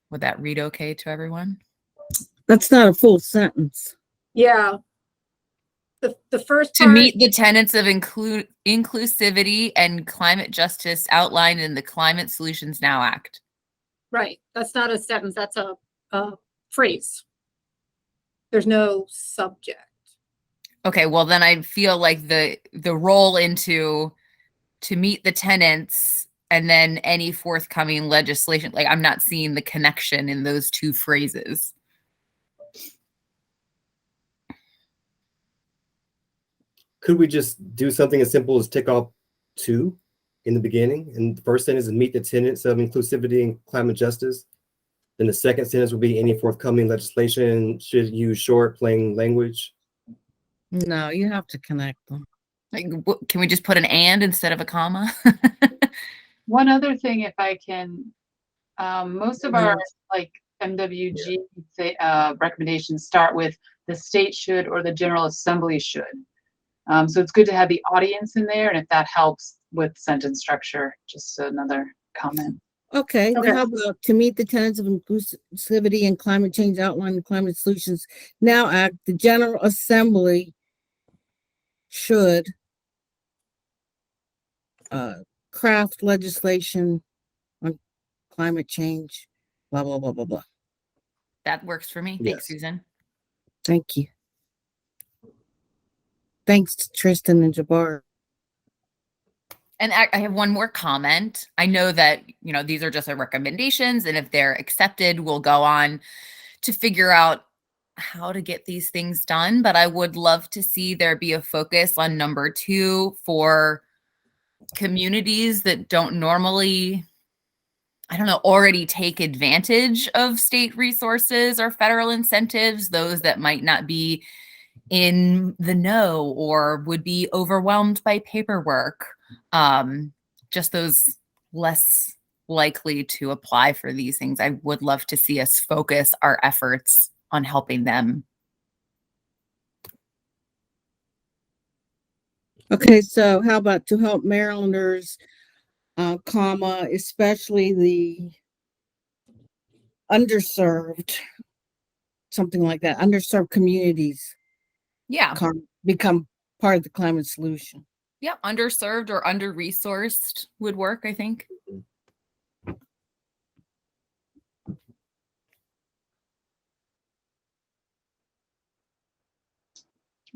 Speaker 10: Would that read okay to everyone?
Speaker 3: That's not a full sentence.
Speaker 1: Yeah. The first
Speaker 10: To
Speaker 1: part,
Speaker 10: meet the tenets of inclusivity and climate justice outlined in the Climate Solutions Now Act.
Speaker 1: right. That's not a sentence. That's a phrase. There's no subject.
Speaker 10: Okay, well then I feel like the roll into to meet the tenets and then any forthcoming legislation, like I'm not seeing the connection in those two phrases.
Speaker 6: Could we just do something as simple as tick off 2 in the beginning? And the first sentence is meet the tenets of inclusivity and climate justice. Then the second sentence would be any forthcoming legislation should use short, plain language.
Speaker 3: No, you have to connect them.
Speaker 10: Like, can we just put an and instead of a comma?
Speaker 11: One other thing, if I can, most of our like MWG recommendations start with the state should or the General Assembly should. So it's good to have the audience in there, and if that helps with sentence structure, just another comment.
Speaker 3: Okay,
Speaker 1: Okay.
Speaker 3: then how about to meet the tenets of inclusivity and climate change outlined in the Climate Solutions Now Act, the General Assembly should craft legislation on climate change, blah, blah, blah, blah, blah.
Speaker 10: That works for me.
Speaker 6: Yes.
Speaker 10: Thanks, Susan.
Speaker 3: Thank you. Thanks to Tristan and Jabbar.
Speaker 10: And I have one more comment. I know that, these are just our recommendations, and if they're accepted, we'll go on to figure out how to get these things done. But I would love to see there be a focus on number 2 for communities that don't normally, already take advantage of state resources or federal incentives, those that might not be in the know or would be overwhelmed by paperwork. Just those less likely to apply for these things. I would love to see us focus our efforts on helping them.
Speaker 3: Okay, so how about to help Marylanders, comma, especially the underserved, something like that, underserved communities
Speaker 10: Yeah.
Speaker 3: become part of the climate solution.
Speaker 10: Yeah. Underserved or under-resourced would work, I think.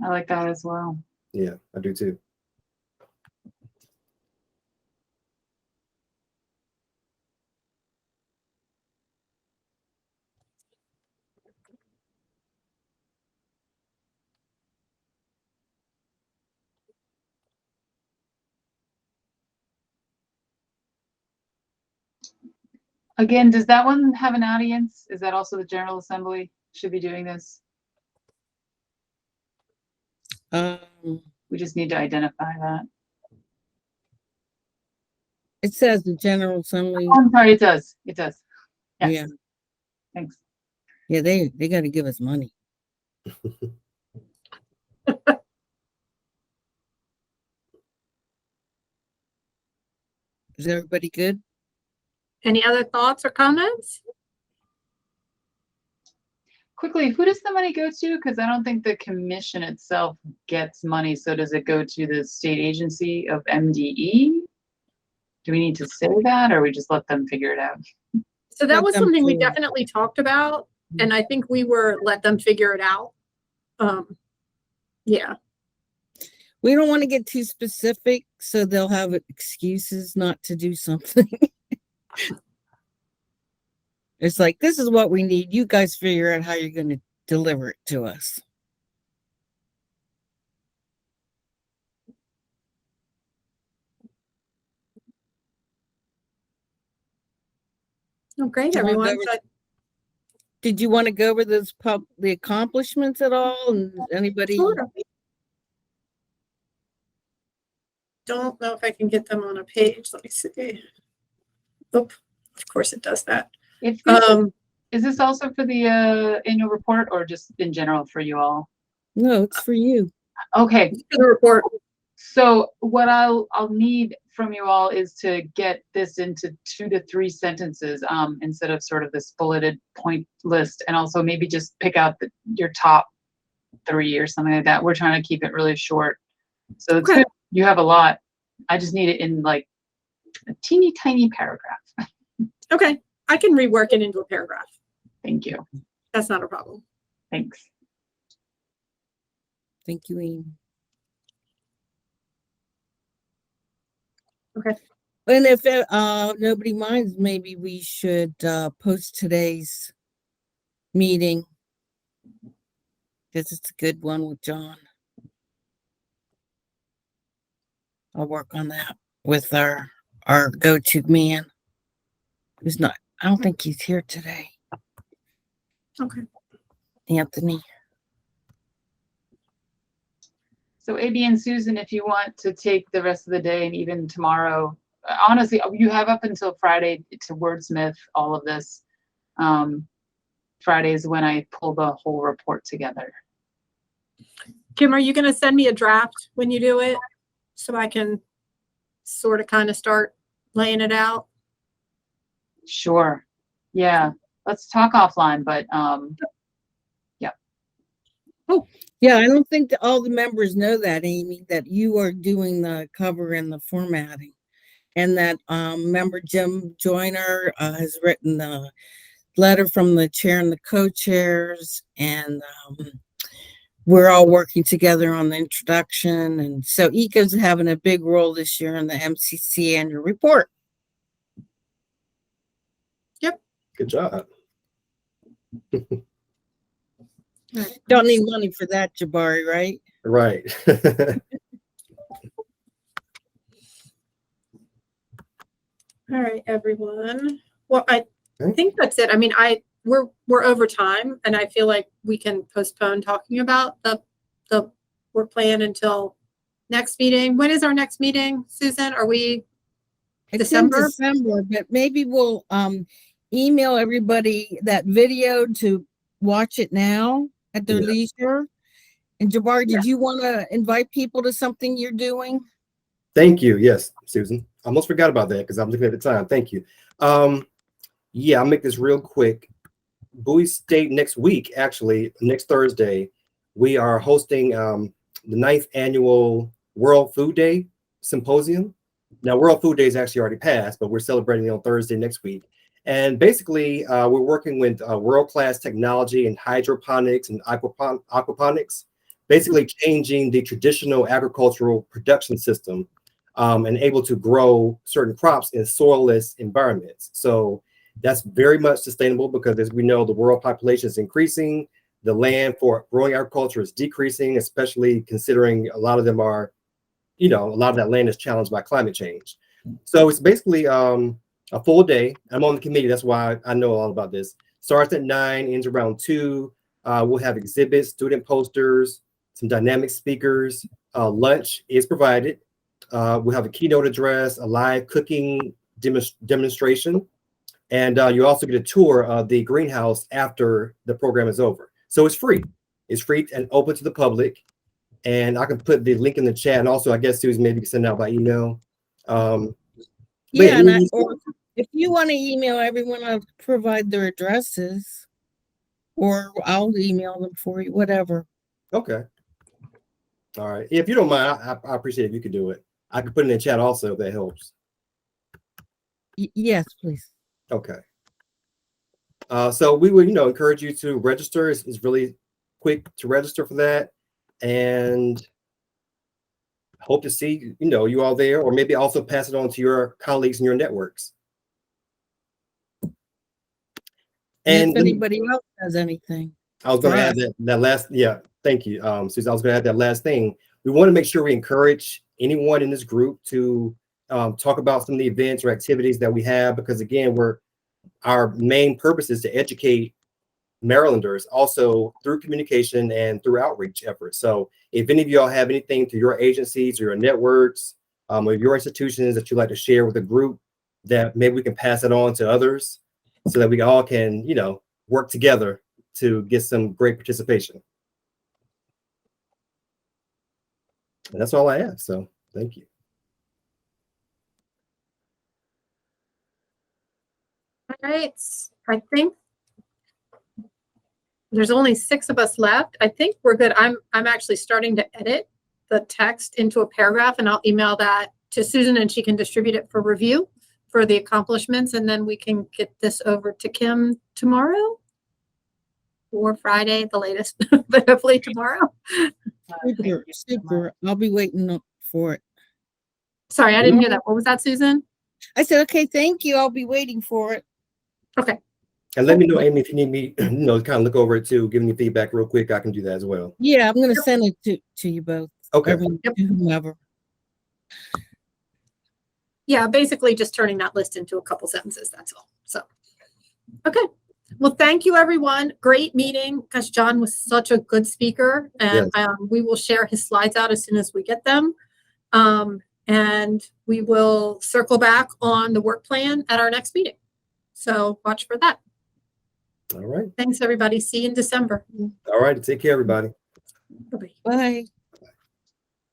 Speaker 11: I like that as well.
Speaker 6: Yeah, I do too.
Speaker 11: Again, does that one have an audience? Is that also the General Assembly should be doing this? We just need to identify that.
Speaker 3: It says the General Assembly.
Speaker 11: Oh, I'm sorry, it does. It does. Yes.
Speaker 3: Yeah.
Speaker 11: Thanks.
Speaker 3: Yeah, they got to give us money. Is everybody good?
Speaker 1: Any other thoughts or comments?
Speaker 11: Quickly, who does the money go to? Because I don't think the commission itself gets money. So does it go to the state agency of MDE? Do we need to say that, or we just let them figure it out?
Speaker 1: So that
Speaker 3: Let
Speaker 1: was
Speaker 3: them
Speaker 1: something we
Speaker 3: figure it out.
Speaker 1: definitely talked about, and I think we were let them figure it out. Yeah,
Speaker 3: We don't want to get too specific, so they'll have excuses not to do something. It's like, this is what we need. You guys figure out how you're going to deliver it to us.
Speaker 1: oh, great,
Speaker 3: Do you wanna go
Speaker 1: everyone.
Speaker 3: over-
Speaker 1: So
Speaker 3: Did you want to go over the accomplishments at all? And anybody?
Speaker 1: Sure. Don't know if I can get them on a page. Let me see. Oh, of course it does that.
Speaker 11: If this, is this also for the annual report, or just in general for you all?
Speaker 3: No, it's for you.
Speaker 11: Okay,
Speaker 1: For the report.
Speaker 11: so what I'll need from you all is to get this into 2 to 3 sentences, instead of sort of this bulleted point list, and also maybe just pick out your top 3 or something like that. We're trying to keep it really short. So it's
Speaker 1: Okay.
Speaker 11: good. You have a lot. I just need it in like a teeny tiny paragraph.
Speaker 1: Okay, I can rework it into a paragraph.
Speaker 11: Thank you.
Speaker 1: That's not a problem.
Speaker 11: Thanks.
Speaker 3: Thank you, Ian.
Speaker 1: Okay.
Speaker 3: And if nobody minds, maybe we should post today's meeting, because it's a good one with John. I'll work on that with our go-to man. Who's not? I don't think he's here today.
Speaker 1: Okay.
Speaker 3: Anthony.
Speaker 11: So AB and Susan, if you want to take the rest of the day and even tomorrow, honestly, you have up until Friday to wordsmith all of this. Friday is when I pull the whole report together.
Speaker 1: Kim, are you going to send me a draft when you do it so I can sort of kind of start laying it out?
Speaker 11: Sure. Yeah. Let's talk offline, but
Speaker 3: Yeah, I don't think that all the members know that, Amy, that you are doing the cover and the formatting. And that member Jim Joyner has written the letter from the chair and the co-chairs, and we're all working together on the introduction. And so ECO's having a big role this year in the MCC annual report.
Speaker 6: Good job.
Speaker 3: Don't need money for that, Jabari, right?
Speaker 6: Right.
Speaker 1: All right, everyone. Well, I think that's it. I mean, we're over time, and I feel like we can postpone talking about the work plan until next meeting. When is our next meeting, Susan? Are we
Speaker 3: It's in
Speaker 1: December?
Speaker 3: December, but maybe we'll email everybody that video to watch it now at their
Speaker 6: Yeah.
Speaker 3: leisure. And Jabari, did you want to invite people to something you're doing?
Speaker 6: Thank you. Yes, Susan. I almost forgot about that because I'm looking at the time. Thank you. Yeah, I'll make this real quick. Bowie State next week, actually, next Thursday, we are hosting the 9th annual World Food Day Symposium. Now, World Food Day is actually already passed, but we're celebrating it on Thursday next week. And basically, we're working with world-class technology in hydroponics and aquaponics, basically changing the traditional agricultural production system and able to grow certain crops in soilless environments. So that's very much sustainable because, as we know, the world population is increasing. The land for growing agriculture is decreasing, especially considering a lot of them are, a lot of that land is challenged by climate change. So it's basically a full day. I'm on the committee. That's why I know all about this. Starts at 9, ends around 2. We'll have exhibits, student posters, some dynamic speakers. Lunch is provided. We'll have a keynote address, a live cooking demonstration. And you also get a tour of the greenhouse after the program is over. So it's free. It's free and open to the public. And I can put the link in the chat. And also, I guess, Susan, maybe you can send it out by email.
Speaker 3: Yeah, and or if you want to email everyone, I'll provide their addresses, or I'll email them for you, whatever.
Speaker 6: Okay. All right. If you don't mind, I appreciate it if you could do it. I can put it in the chat also if that helps.
Speaker 3: Yes, please.
Speaker 6: Okay. So we would, encourage you to register. It's really quick to register for that. And hope to see, you all there, or maybe also pass it on to your colleagues in your networks.
Speaker 3: And if anybody else has anything.
Speaker 6: I was going to add that last, thank you, Susan. I was going to add that last thing. We want to make sure we encourage anyone in this group to talk about some of the events or activities that we have, because again, our main purpose is to educate Marylanders also through communication and through outreach efforts. So if any of y'all have anything through your agencies or your networks or your institutions that you'd like to share with the group, that maybe we can pass it on to others so that we all can, work together to get some great participation. And that's all I have. So thank you.
Speaker 1: All right. I think there's only 6 of us left. I think we're good. I'm actually starting to edit the text into a paragraph, and I'll email that to Susan and she can distribute it for review for the accomplishments. And then we can get this over to Kim tomorrow or Friday, the latest, but hopefully tomorrow.
Speaker 3: Super. I'll be waiting for it.
Speaker 1: Sorry, I didn't hear that. What was that, Susan?
Speaker 3: I said, okay, thank you. I'll be waiting for it.
Speaker 1: Okay.
Speaker 6: And let me know, Amy, if you need me, kind of look over it too, give me feedback real quick. I can do that as well.
Speaker 3: Yeah, I'm going to send it to you both.
Speaker 6: Okay.
Speaker 3: Whomever.
Speaker 1: Yeah, basically just turning that list into a couple sentences. That's all. So, okay. Well, thank you, everyone. Great meeting. Gosh, John was such a good speaker, and we will share his slides out as soon as we get them. And we will circle back on the work plan at our next meeting. So watch for that.
Speaker 6: All right.
Speaker 1: Thanks, everybody. See you in December.
Speaker 6: All right. Take care, everybody.
Speaker 1: Bye-bye.
Speaker 3: Bye.